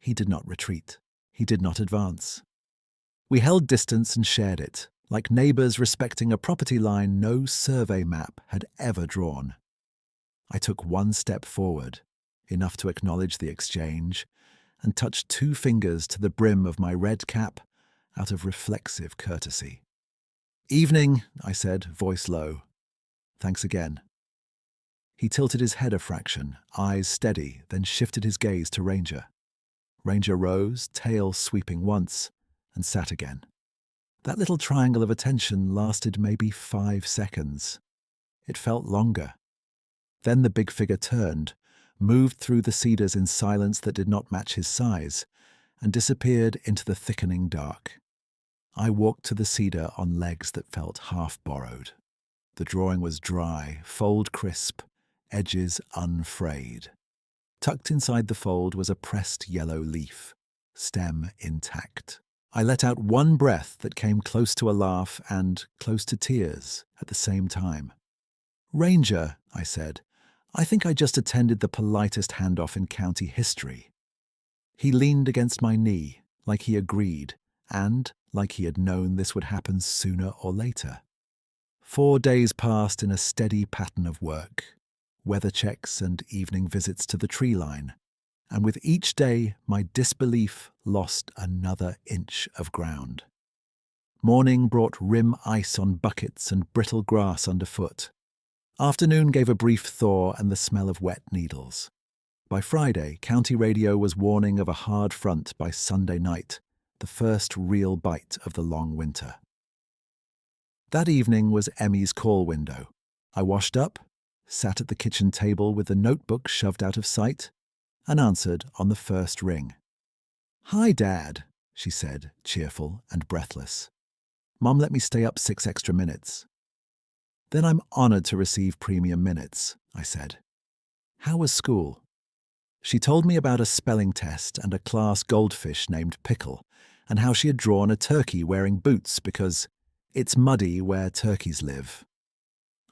He did not retreat. He did not advance. We held distance and shared it, like neighbors respecting a property line no survey map had ever drawn. I took 1 step forward, enough to acknowledge the exchange, and touched 2 fingers to the brim of my red cap out of reflexive courtesy. "Evening," I said, voice low. "Thanks again." He tilted his head a fraction, eyes steady, then shifted his gaze to Ranger. Ranger rose, tail sweeping once, and sat again. That little triangle of attention lasted maybe 5 seconds. It felt longer. Then the big figure turned, moved through the cedars in silence that did not match his size, and disappeared into the thickening dark. I walked to the cedar on legs that felt half-borrowed. The drawing was dry, fold crisp, edges unfrayed. Tucked inside the fold was a pressed yellow leaf, stem intact. I let out 1 breath that came close to a laugh and close to tears at the same time. "Ranger," I said, "I think I just attended the politest handoff in county history." He leaned against my knee, like he agreed, and like he had known this would happen sooner or later. 4 days passed in a steady pattern of work, weather checks and evening visits to the tree line, and with each day my disbelief lost another inch of ground. Morning brought rim ice on buckets and brittle grass underfoot. Afternoon gave a brief thaw and the smell of wet needles. By Friday, county radio was warning of a hard front by Sunday night, the first real bite of the long winter. That evening was Emmy's call window. I washed up, sat at the kitchen table with the notebook shoved out of sight, and answered on the first ring. "Hi, Dad," she said, cheerful and breathless. "Mom let me stay up 6 extra minutes." "Then I'm honored to receive premium minutes," I said. "How was school?" She told me about a spelling test and a class goldfish named Pickle, and how she had drawn a turkey wearing boots because it's muddy where turkeys live.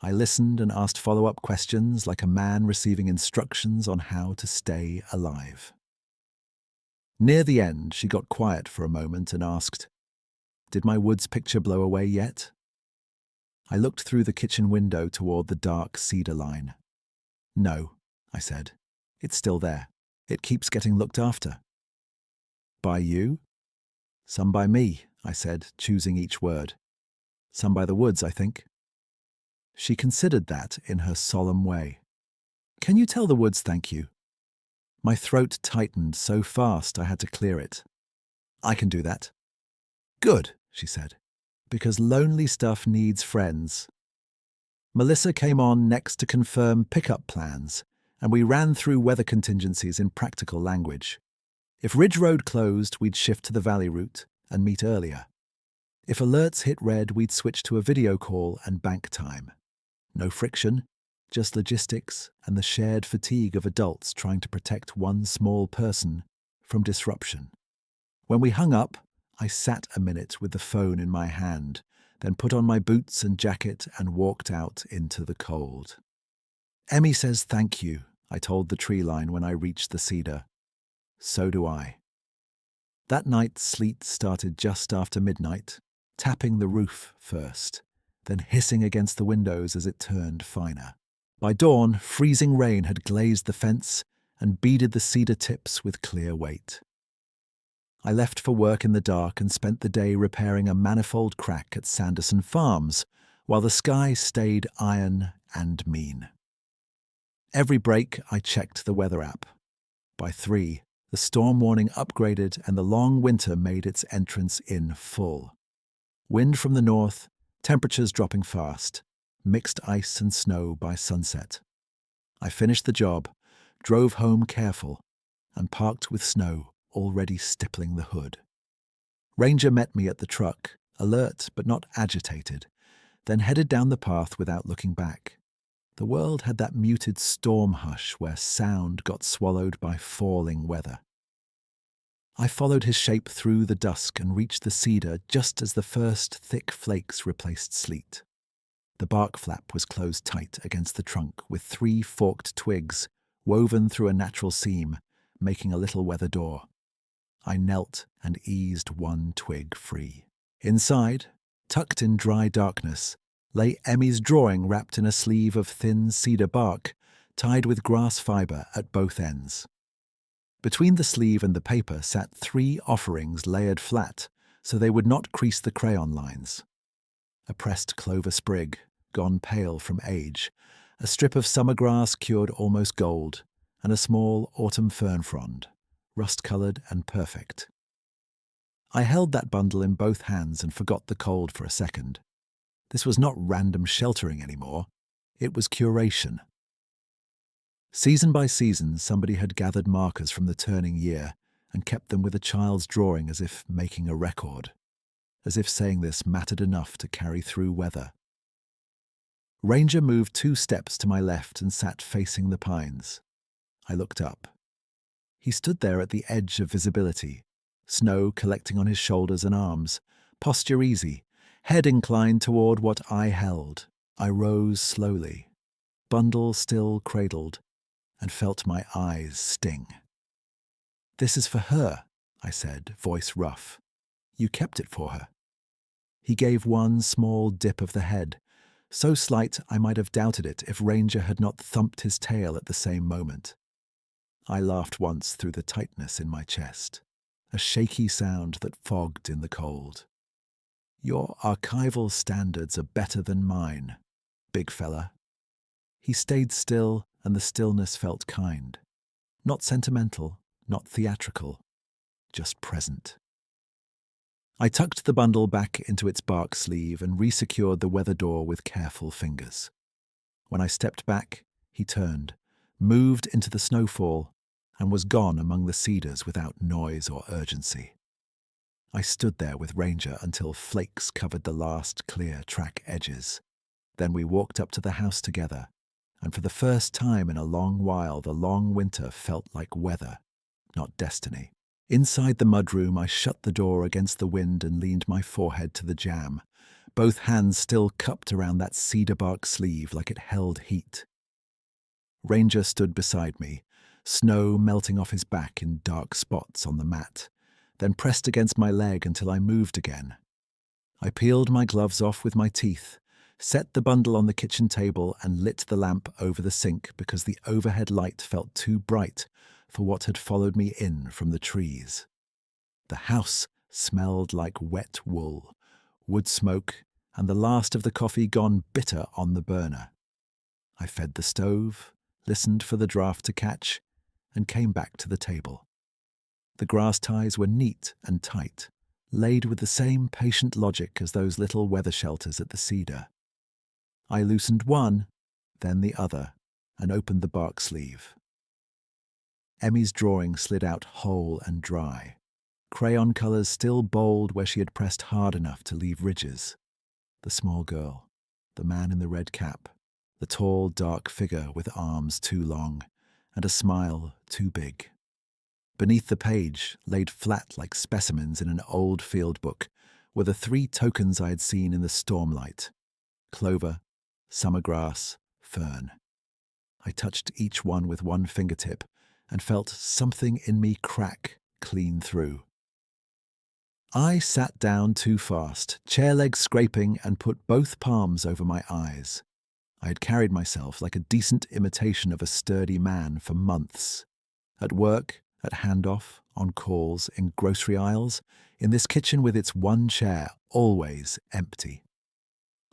I listened and asked follow-up questions like a man receiving instructions on how to stay alive. Near the end, she got quiet for a moment and asked, "Did my woods picture blow away yet?" I looked through the kitchen window toward the dark cedar line. "No," I said. "It's still there. It keeps getting looked after." "By you?" "Some by me," I said, choosing each word. "Some by the woods, I think." She considered that in her solemn way. "Can you tell the woods thank you?" My throat tightened so fast I had to clear it. "I can do that." "Good," she said, "because lonely stuff needs friends." Melissa came on next to confirm pickup plans, and we ran through weather contingencies in practical language. If Ridge Road closed, we'd shift to the valley route and meet earlier. If alerts hit red, we'd switch to a video call and bank time. No friction, just logistics and the shared fatigue of adults trying to protect one small person from disruption. When we hung up, I sat a minute with the phone in my hand, then put on my boots and jacket and walked out into the cold. "Emmy says thank you," I told the tree line when I reached the cedar. "So do I." That night, sleet started just after midnight, tapping the roof first, then hissing against the windows as it turned finer. By dawn, freezing rain had glazed the fence and beaded the cedar tips with clear weight. I left for work in the dark and spent the day repairing a manifold crack at Sanderson Farms, while the sky stayed iron and mean. Every break, I checked the weather app. By 3, the storm warning upgraded and the long winter made its entrance in full. Wind from the north, temperatures dropping fast, mixed ice and snow by sunset. I finished the job, drove home careful, and parked with snow already stippling the hood. Ranger met me at the truck, alert but not agitated, then headed down the path without looking back. The world had that muted storm hush where sound got swallowed by falling weather. I followed his shape through the dusk and reached the cedar just as the first thick flakes replaced sleet. The bark flap was closed tight against the trunk with 3 forked twigs woven through a natural seam, making a little weather door. I knelt and eased one twig free. Inside, tucked in dry darkness, lay Emmy's drawing wrapped in a sleeve of thin cedar bark, tied with grass fibre at both ends. Between the sleeve and the paper sat 3 offerings layered flat, so they would not crease the crayon lines. A pressed clover sprig, gone pale from age, a strip of summer grass cured almost gold, and a small autumn fern frond, rust-coloured and perfect. I held that bundle in both hands and forgot the cold for a second. This was not random sheltering anymore. It was curation. Season by season, somebody had gathered markers from the turning year and kept them with a child's drawing as if making a record, as if saying this mattered enough to carry through weather. Ranger moved 2 steps to my left and sat facing the pines. I looked up. He stood there at the edge of visibility, snow collecting on his shoulders and arms, posture easy, head inclined toward what I held. I rose slowly, bundle still cradled, and felt my eyes sting. "This is for her," I said, voice rough. "You kept it for her." He gave one small dip of the head, so slight I might have doubted it if Ranger had not thumped his tail at the same moment. I laughed once through the tightness in my chest, a shaky sound that fogged in the cold. "Your archival standards are better than mine, big fella." He stayed still, and the stillness felt kind. Not sentimental, not theatrical, just present. I tucked the bundle back into its bark sleeve and resecured the weather door with careful fingers. When I stepped back, he turned, moved into the snowfall, and was gone among the cedars without noise or urgency. I stood there with Ranger until flakes covered the last clear track edges. Then we walked up to the house together, and for the first time in a long while the long winter felt like weather, not destiny. Inside the mudroom, I shut the door against the wind and leaned my forehead to the jamb, both hands still cupped around that cedar bark sleeve like it held heat. Ranger stood beside me, snow melting off his back in dark spots on the mat, then pressed against my leg until I moved again. I peeled my gloves off with my teeth, set the bundle on the kitchen table and lit the lamp over the sink because the overhead light felt too bright for what had followed me in from the trees. The house smelled like wet wool, wood smoke, and the last of the coffee gone bitter on the burner. I fed the stove, listened for the draft to catch, and came back to the table. The grass ties were neat and tight, laid with the same patient logic as those little weather shelters at the cedar. I loosened one, then the other, and opened the bark sleeve. Emmy's drawing slid out whole and dry, crayon colours still bold where she had pressed hard enough to leave ridges. The small girl, the man in the red cap, the tall, dark figure with arms too long, and a smile too big. Beneath the page, laid flat like specimens in an old field book, were the 3 tokens I had seen in the stormlight: clover, summer grass, fern. I touched each one with one fingertip and felt something in me crack clean through. I sat down too fast, chair legs scraping, and put both palms over my eyes. I had carried myself like a decent imitation of a sturdy man for months. At work, at handoff, on calls, in grocery aisles, in this kitchen with its one chair, always empty.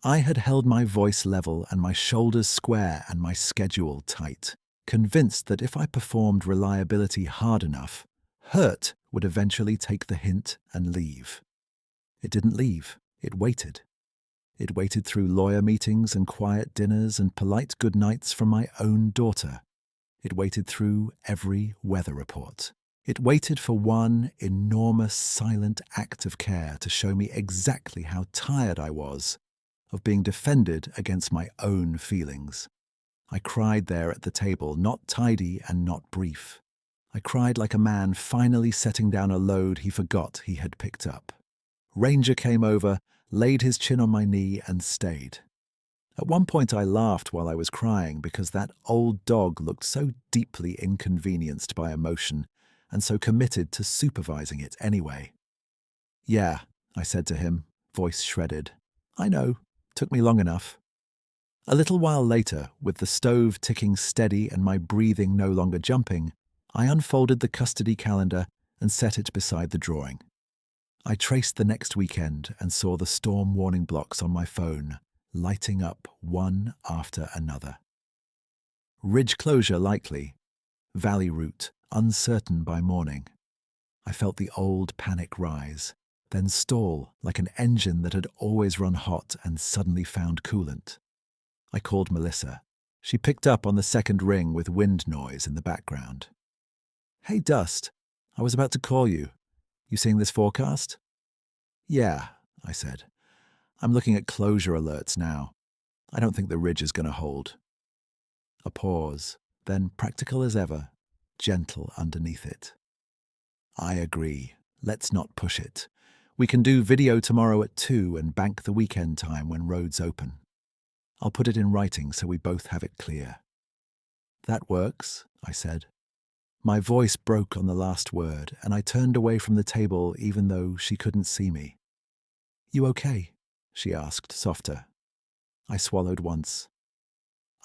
I had held my voice level and my shoulders square and my schedule tight, convinced that if I performed reliability hard enough, hurt would eventually take the hint and leave. It didn't leave. It waited. It waited through lawyer meetings and quiet dinners and polite good nights from my own daughter. It waited through every weather report. It waited for one enormous silent act of care to show me exactly how tired I was of being defended against my own feelings. I cried there at the table, not tidy and not brief. I cried like a man finally setting down a load he forgot he had picked up. Ranger came over, laid his chin on my knee, and stayed. At one point I laughed while I was crying because that old dog looked so deeply inconvenienced by emotion and so committed to supervising it anyway. "Yeah," I said to him, voice shredded. "I know. Took me long enough." A little while later, with the stove ticking steady and my breathing no longer jumping, I unfolded the custody calendar and set it beside the drawing. I traced the next weekend and saw the storm warning blocks on my phone lighting up one after another. Ridge closure likely, valley route uncertain by morning. I felt the old panic rise, then stall like an engine that had always run hot and suddenly found coolant. I called Melissa. She picked up on the second ring with wind noise in the background. "Hey, Dust, I was about to call you. You seeing this forecast?" "Yeah," I said. "I'm looking at closure alerts now. I don't think the ridge is going to hold." A pause, then practical as ever, gentle underneath it. "I agree. Let's not push it. We can do video tomorrow at 2 and bank the weekend time when roads open. I'll put it in writing so we both have it clear." "That works," I said. My voice broke on the last word, and I turned away from the table even though she couldn't see me. "You okay?" she asked, softer. I swallowed once.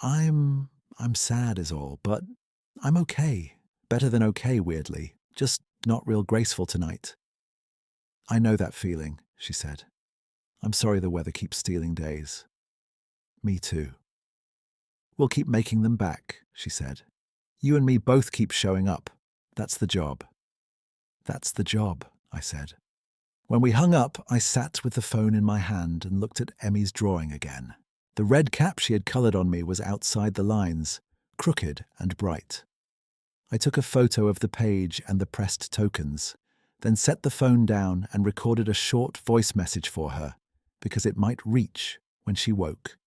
I'm sad is all, but I'm okay. Better than okay, weirdly. Just not real graceful tonight." "I know that feeling," she said. "I'm sorry the weather keeps stealing days." "Me too." "We'll keep making them back," she said. "You and me both keep showing up. That's the job." "That's the job," I said. When we hung up, I sat with the phone in my hand and looked at Emmy's drawing again. The red cap she had coloured on me was outside the lines, crooked and bright. I took a photo of the page and the pressed tokens, then set the phone down and recorded a short voice message for her, because it might reach when she woke.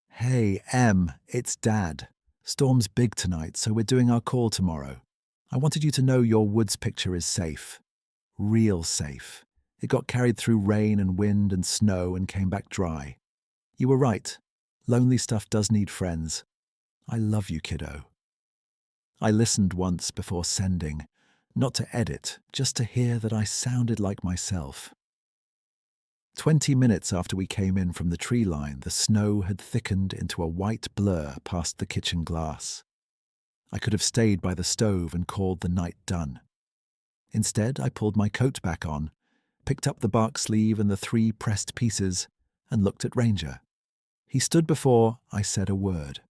"Hey, Em, it's Dad. Storm's big tonight, so we're doing our call tomorrow. I wanted you to know your woods picture is safe. Real safe. It got carried through rain and wind and snow and came back dry. You were right. Lonely stuff does need friends. I love you, kiddo." I listened once before sending, not to edit, just to hear that I sounded like myself. 20 minutes after we came in from the tree line, the snow had thickened into a white blur past the kitchen glass. I could have stayed by the stove and called the night done. Instead, I pulled my coat back on, picked up the bark sleeve and the 3 pressed pieces, and looked at Ranger. He stood before I said a word.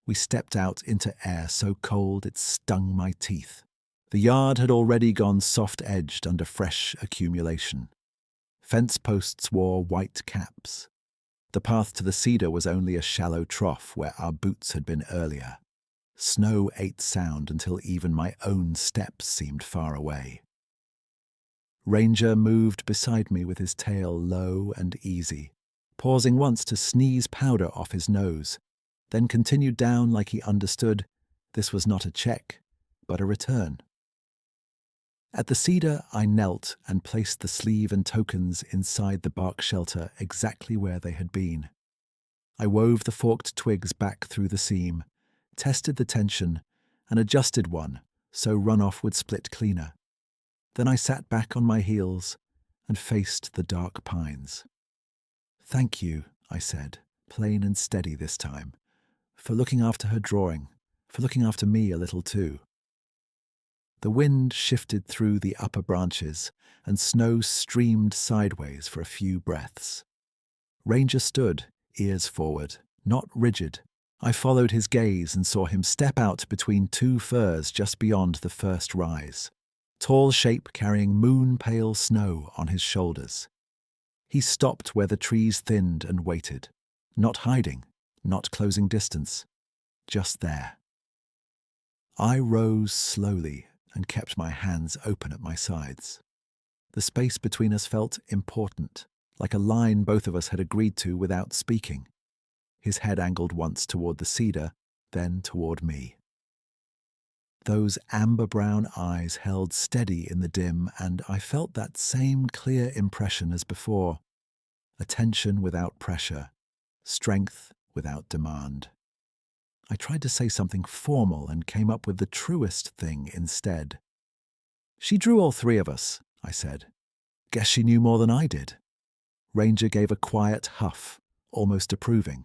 We stepped out into air so cold it stung my teeth. The yard had already gone soft-edged under fresh accumulation. Fence posts wore white caps. The path to the cedar was only a shallow trough where our boots had been earlier. Snow ate sound until even my own steps seemed far away. Ranger moved beside me with his tail low and easy, pausing once to sneeze powder off his nose, then continued down like he understood this was not a check, but a return. At the cedar, I knelt and placed the sleeve and tokens inside the bark shelter exactly where they had been. I wove the forked twigs back through the seam, tested the tension, and adjusted one so runoff would split cleaner. Then I sat back on my heels, and faced the dark pines. "Thank you," I said, plain and steady this time, "for looking after her drawing, for looking after me a little too." The wind shifted through the upper branches, and snow streamed sideways for a few breaths. Ranger stood, ears forward, not rigid. I followed his gaze and saw him step out between two firs just beyond the first rise. Tall shape carrying moon-pale snow on his shoulders. He stopped where the trees thinned and waited, not hiding, not closing distance, just there. I rose slowly and kept my hands open at my sides. The space between us felt important, like a line both of us had agreed to without speaking. His head angled once toward the cedar, then toward me. Those amber-brown eyes held steady in the dim, and I felt that same clear impression as before. Attention without pressure, strength without demand. I tried to say something formal and came up with the truest thing instead. "She drew all three of us," I said. "Guess she knew more than I did." Ranger gave a quiet huff, almost approving.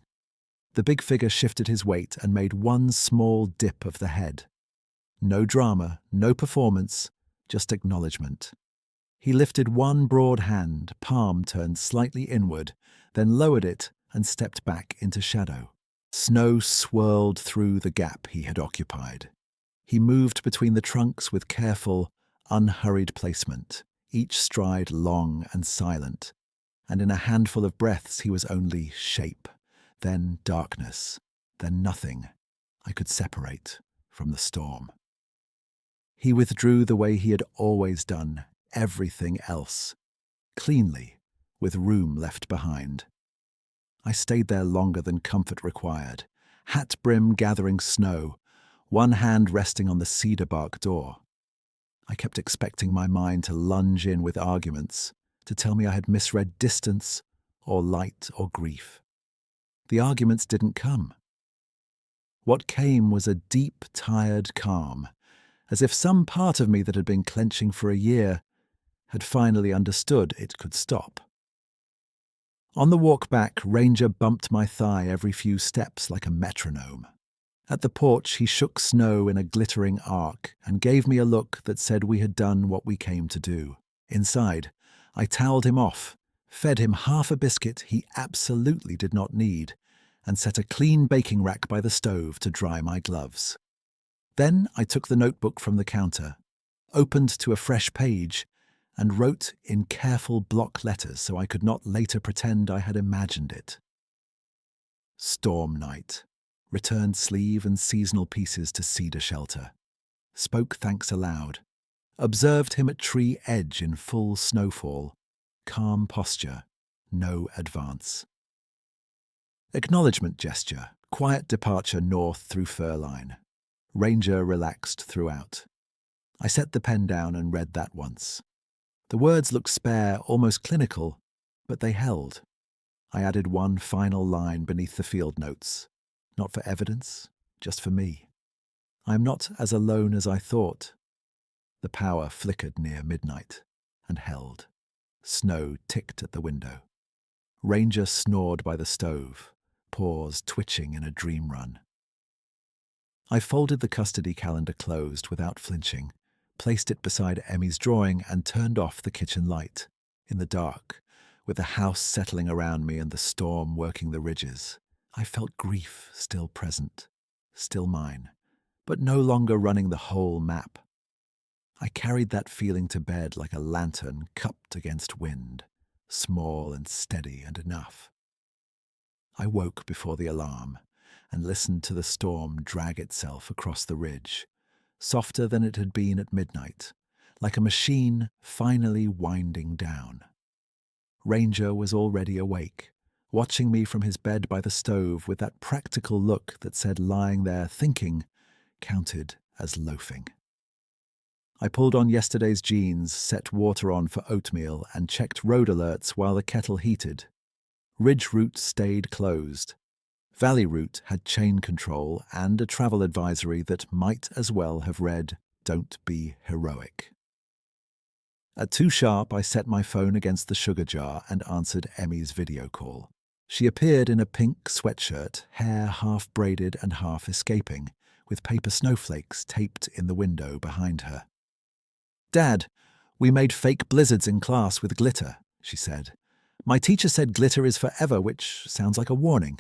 The big figure shifted his weight and made one small dip of the head. No drama, no performance, just acknowledgement. He lifted one broad hand, palm turned slightly inward, then lowered it and stepped back into shadow. Snow swirled through the gap he had occupied. He moved between the trunks with careful, unhurried placement, each stride long and silent, and in a handful of breaths he was only shape, then darkness, then nothing I could separate from the storm. He withdrew the way he had always done everything else, cleanly, with room left behind. I stayed there longer than comfort required, hat brim gathering snow, one hand resting on the cedar bark door. I kept expecting my mind to lunge in with arguments, to tell me I had misread distance or light or grief. The arguments didn't come. What came was a deep, tired calm, as if some part of me that had been clenching for a year had finally understood it could stop. On the walk back, Ranger bumped my thigh every few steps like a metronome. At the porch, he shook snow in a glittering arc and gave me a look that said we had done what we came to do. Inside, I toweled him off, fed him half a biscuit he absolutely did not need, and set a clean baking rack by the stove to dry my gloves. Then I took the notebook from the counter, opened to a fresh page, and wrote in careful block letters so I could not later pretend I had imagined it. Storm night. Returned sleeve and seasonal pieces to cedar shelter. Spoke thanks aloud. Observed him at tree edge in full snowfall. Calm posture. No advance. Acknowledgement gesture. Quiet departure north through fir line. Ranger relaxed throughout. I set the pen down and read that once. The words looked spare, almost clinical, but they held. I added one final line beneath the field notes. Not for evidence, just for me. I am not as alone as I thought. The power flickered near midnight and held. Snow ticked at the window. Ranger snored by the stove, paws twitching in a dream run. I folded the custody calendar closed without flinching, placed it beside Emmy's drawing and turned off the kitchen light. In the dark, with the house settling around me and the storm working the ridges, I felt grief still present, still mine, but no longer running the whole map. I carried that feeling to bed like a lantern cupped against wind, small and steady and enough. I woke before the alarm and listened to the storm drag itself across the ridge, softer than it had been at midnight, like a machine finally winding down. Ranger was already awake, watching me from his bed by the stove with that practical look that said lying there thinking counted as loafing. I pulled on yesterday's jeans, set water on for oatmeal, and checked road alerts while the kettle heated. Ridge route stayed closed. Valley route had chain control and a travel advisory that might as well have read, "Don't be heroic." At 2 sharp, I set my phone against the sugar jar and answered Emmy's video call. She appeared in a pink sweatshirt, hair half braided and half escaping, with paper snowflakes taped in the window behind her. "Dad, we made fake blizzards in class with glitter," she said. "My teacher said glitter is forever, which sounds like a warning."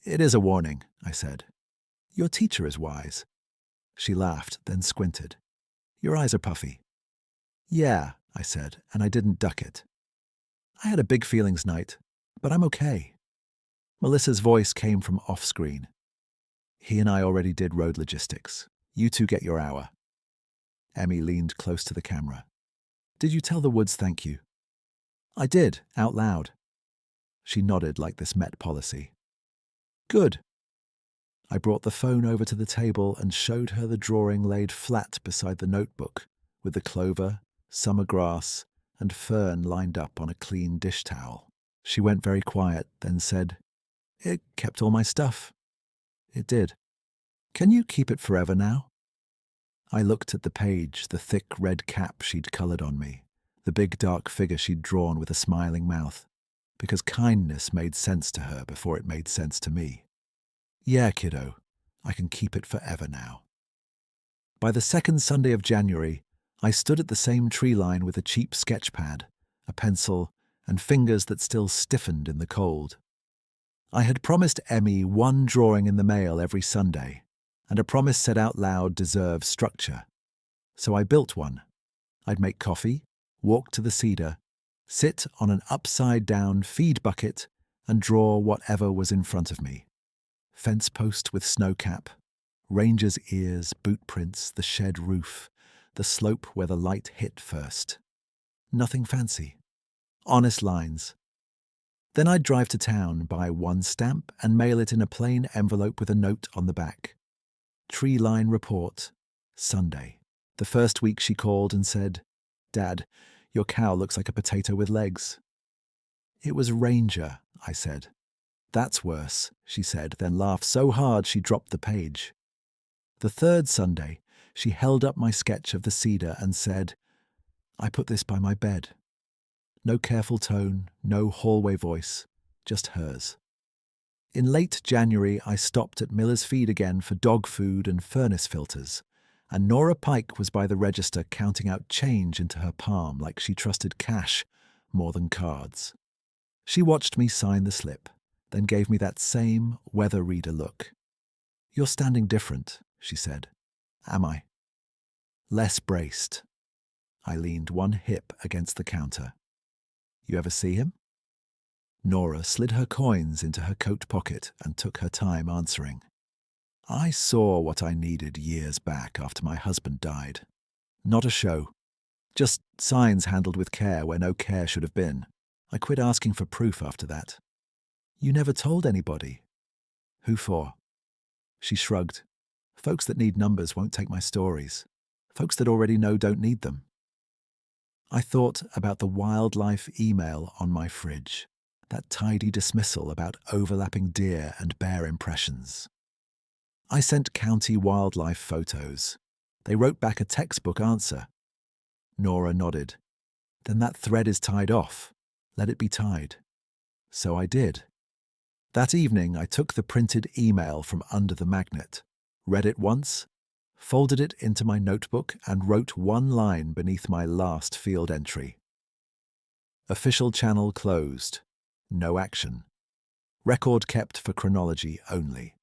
"It is a warning," I said. "Your teacher is wise." She laughed, then squinted. "Your eyes are puffy." "Yeah," I said, and I didn't duck it. "I had a big feelings night, but I'm okay." Melissa's voice came from off-screen. "He and I already did road logistics. You two get your hour." Emmy leaned close to the camera. "Did you tell the Woods thank you?" "I did, out loud." She nodded like this met policy. "Good." I brought the phone over to the table and showed her the drawing laid flat beside the notebook, with the clover, summer grass, and fern lined up on a clean dish towel. She went very quiet, then said, "It kept all my stuff." "It did. Can you keep it forever now?" I looked at the page, the thick red cap she'd coloured on me, the big dark figure she'd drawn with a smiling mouth, because kindness made sense to her before it made sense to me. "Yeah, kiddo, I can keep it forever now." By the second Sunday of January, I stood at the same tree line with a cheap sketch pad, a pencil, and fingers that still stiffened in the cold. I had promised Emmy one drawing in the mail every Sunday, and a promise said out loud deserves structure. So I built one. I'd make coffee, walk to the cedar, sit on an upside-down feed bucket, and draw whatever was in front of me. Fence post with snow cap, ranger's ears, boot prints, the shed roof, the slope where the light hit first. Nothing fancy. Honest lines. Then I'd drive to town, buy one stamp, and mail it in a plain envelope with a note on the back. Tree line report, Sunday. The first week she called and said, "Dad, your cow looks like a potato with legs." "It was Ranger," I said. "That's worse," she said, then laughed so hard she dropped the page. The third Sunday, she held up my sketch of the cedar and said, "I put this by my bed." No careful tone, no hallway voice, just hers. In late January, I stopped at Miller's Feed again for dog food and furnace filters, and Nora Pike was by the register counting out change into her palm like she trusted cash more than cards. She watched me sign the slip, then gave me that same weather reader look. "You're standing different," she said. "Am I?" "Less braced." I leaned one hip against the counter. "You ever see him?" Nora slid her coins into her coat pocket and took her time answering. "I saw what I needed years back after my husband died. Not a show. Just signs handled with care where no care should have been. I quit asking for proof after that." "You never told anybody." "Who for?" She shrugged. "Folks that need numbers won't take my stories. Folks that already know don't need them." I thought about the wildlife email on my fridge, that tidy dismissal about overlapping deer and bear impressions. I sent county wildlife photos. They wrote back a textbook answer. Nora nodded. "Then that thread is tied off. Let it be tied." So I did. That evening, I took the printed email from under the magnet, read it once, folded it into my notebook, and wrote one line beneath my last field entry. "Official channel closed. No action. Record kept for chronology only."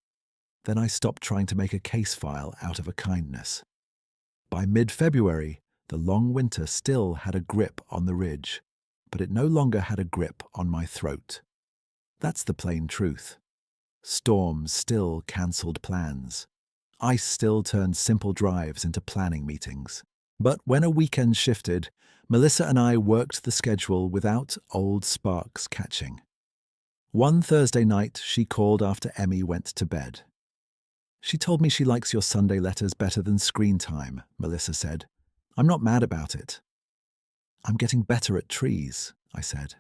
Then I stopped trying to make a case file out of a kindness. By mid-February, the long winter still had a grip on the ridge, but it no longer had a grip on my throat. That's the plain truth. Storms still cancelled plans. Ice still turned simple drives into planning meetings. But when a weekend shifted, Melissa and I worked the schedule without old sparks catching. One Thursday night, she called after Emmy went to bed. "She told me she likes your Sunday letters better than screen time," Melissa said. "I'm not mad about it." "I'm getting better at trees," I said.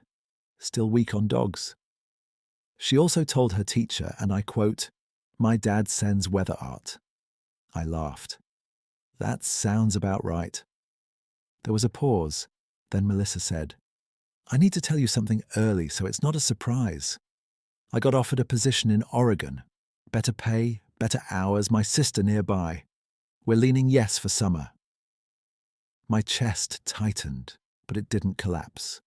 "Still weak on dogs." She also told her teacher, and I quote, "My dad sends weather art." I laughed. "That sounds about right." There was a pause. Then Melissa said, "I need to tell you something early so it's not a surprise. I got offered a position in Oregon. Better pay, better hours, my sister nearby. We're leaning yes for summer." My chest tightened, but it didn't collapse.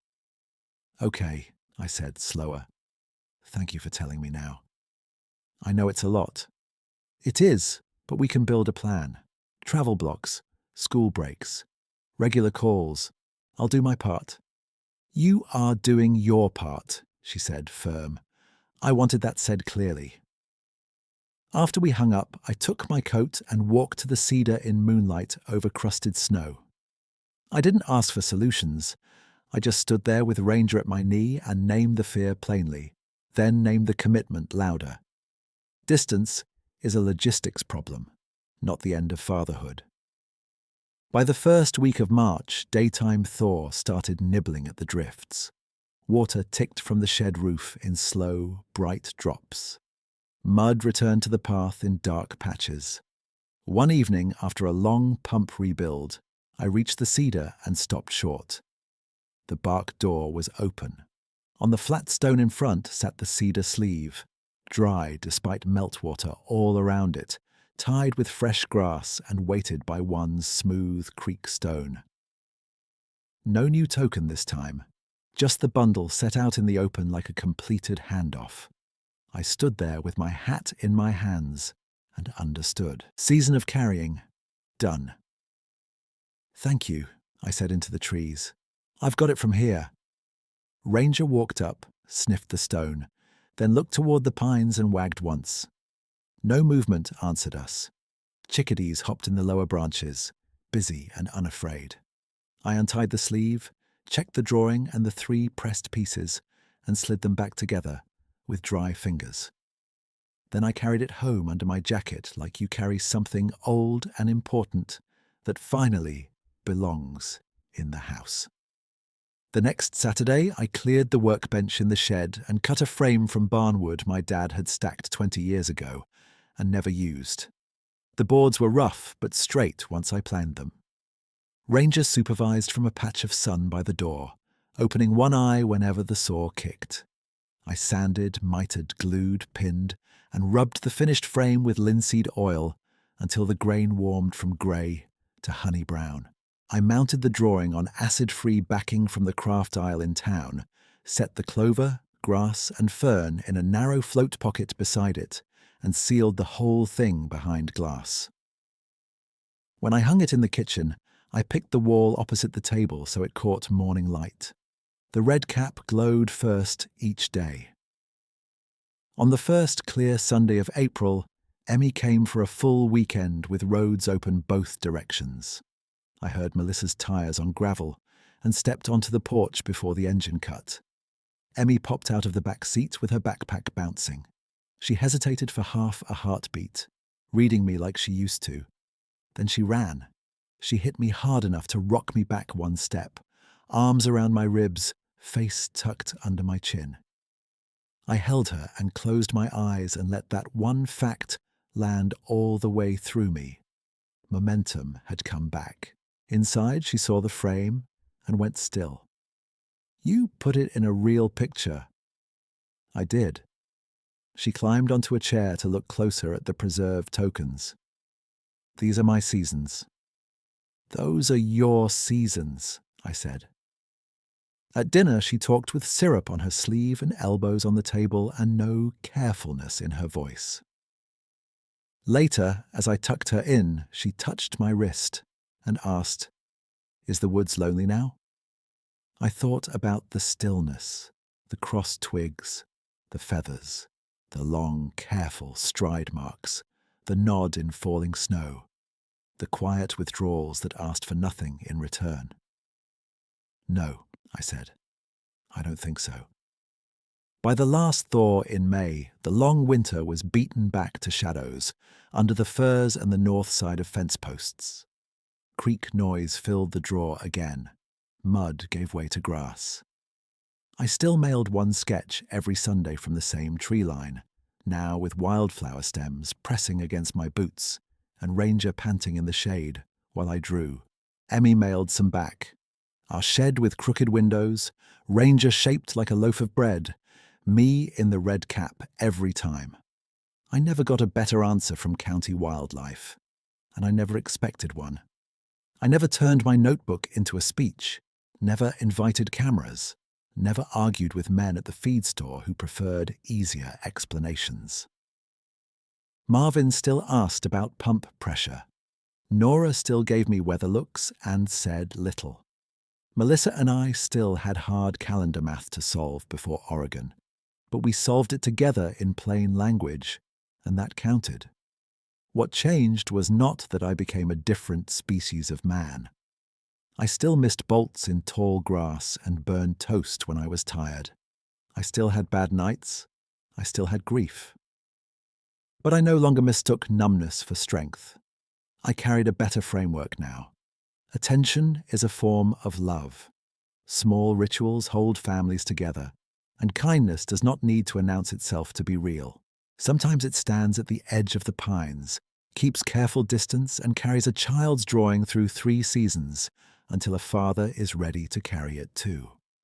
"Okay," I said, slower. "Thank you for telling me now. I know it's a lot." "It is, but we can build a plan. Travel blocks, school breaks, regular calls. I'll do my part." "You are doing your part," she said, firm. I wanted that said clearly. After we hung up, I took my coat and walked to the cedar in moonlight over crusted snow. I didn't ask for solutions. I just stood there with Ranger at my knee and named the fear plainly, then named the commitment louder. Distance is a logistics problem, not the end of fatherhood. By the first week of March, daytime thaw started nibbling at the drifts. Water ticked from the shed roof in slow, bright drops. Mud returned to the path in dark patches. One evening, after a long pump rebuild, I reached the cedar and stopped short. The bark door was open. On the flat stone in front sat the cedar sleeve, dry despite meltwater all around it, tied with fresh grass and weighted by one smooth creek stone. No new token this time, just the bundle set out in the open like a completed handoff. I stood there with my hat in my hands and understood. Season of carrying, done. "Thank you," I said into the trees. "I've got it from here." Ranger walked up, sniffed the stone, then looked toward the pines and wagged once. No movement answered us. Chickadees hopped in the lower branches, busy and unafraid. I untied the sleeve, checked the drawing and the 3 pressed pieces, and slid them back together with dry fingers. Then I carried it home under my jacket like you carry something old and important that finally belongs in the house. The next Saturday, I cleared the workbench in the shed and cut a frame from barnwood my dad had stacked 20 years ago and never used. The boards were rough but straight once I planed them. Ranger supervised from a patch of sun by the door, opening one eye whenever the saw kicked. I sanded, mitered, glued, pinned, and rubbed the finished frame with linseed oil until the grain warmed from grey to honey brown. I mounted the drawing on acid-free backing from the craft aisle in town, set the clover, grass, and fern in a narrow float pocket beside it, and sealed the whole thing behind glass. When I hung it in the kitchen, I picked the wall opposite the table so it caught morning light. The red cap glowed first each day. On the first clear Sunday of April, Emmy came for a full weekend with roads open both directions. I heard Melissa's tires on gravel and stepped onto the porch before the engine cut. Emmy popped out of the back seat with her backpack bouncing. She hesitated for half a heartbeat, reading me like she used to. Then she ran. She hit me hard enough to rock me back one step, arms around my ribs, face tucked under my chin. I held her and closed my eyes and let that one fact land all the way through me. Momentum had come back. Inside, she saw the frame and went still. "You put it in a real picture." I did. She climbed onto a chair to look closer at the preserved tokens. "These are my seasons." "Those are your seasons," I said. At dinner, she talked with syrup on her sleeve and elbows on the table and no carefulness in her voice. Later, as I tucked her in, she touched my wrist and asked, "Is the woods lonely now?" I thought about the stillness, the crossed twigs, the feathers, the long, careful stride marks, the nod in falling snow, the quiet withdrawals that asked for nothing in return. "No," I said. "I don't think so." By the last thaw in May, the long winter was beaten back to shadows, under the firs and the north side of fence posts. Creek noise filled the drawer again. Mud gave way to grass. I still mailed one sketch every Sunday from the same tree line, now with wildflower stems pressing against my boots and Ranger panting in the shade while I drew. Emmy mailed some back. Our shed with crooked windows, Ranger shaped like a loaf of bread, me in the red cap every time. I never got a better answer from county wildlife, and I never expected one. I never turned my notebook into a speech, never invited cameras, never argued with men at the feed store who preferred easier explanations. Marvin still asked about pump pressure. Nora still gave me weather looks and said little. Melissa and I still had hard calendar math to solve before Oregon, but we solved it together in plain language, and that counted. What changed was not that I became a different species of man. I still missed bolts in tall grass and burned toast when I was tired. I still had bad nights. I still had grief. But I no longer mistook numbness for strength. I carried a better framework now. Attention is a form of love. Small rituals hold families together, and kindness does not need to announce itself to be real. Sometimes it stands at the edge of the pines, keeps careful distance, and carries a child's drawing through 3 seasons until a father is ready to carry it too.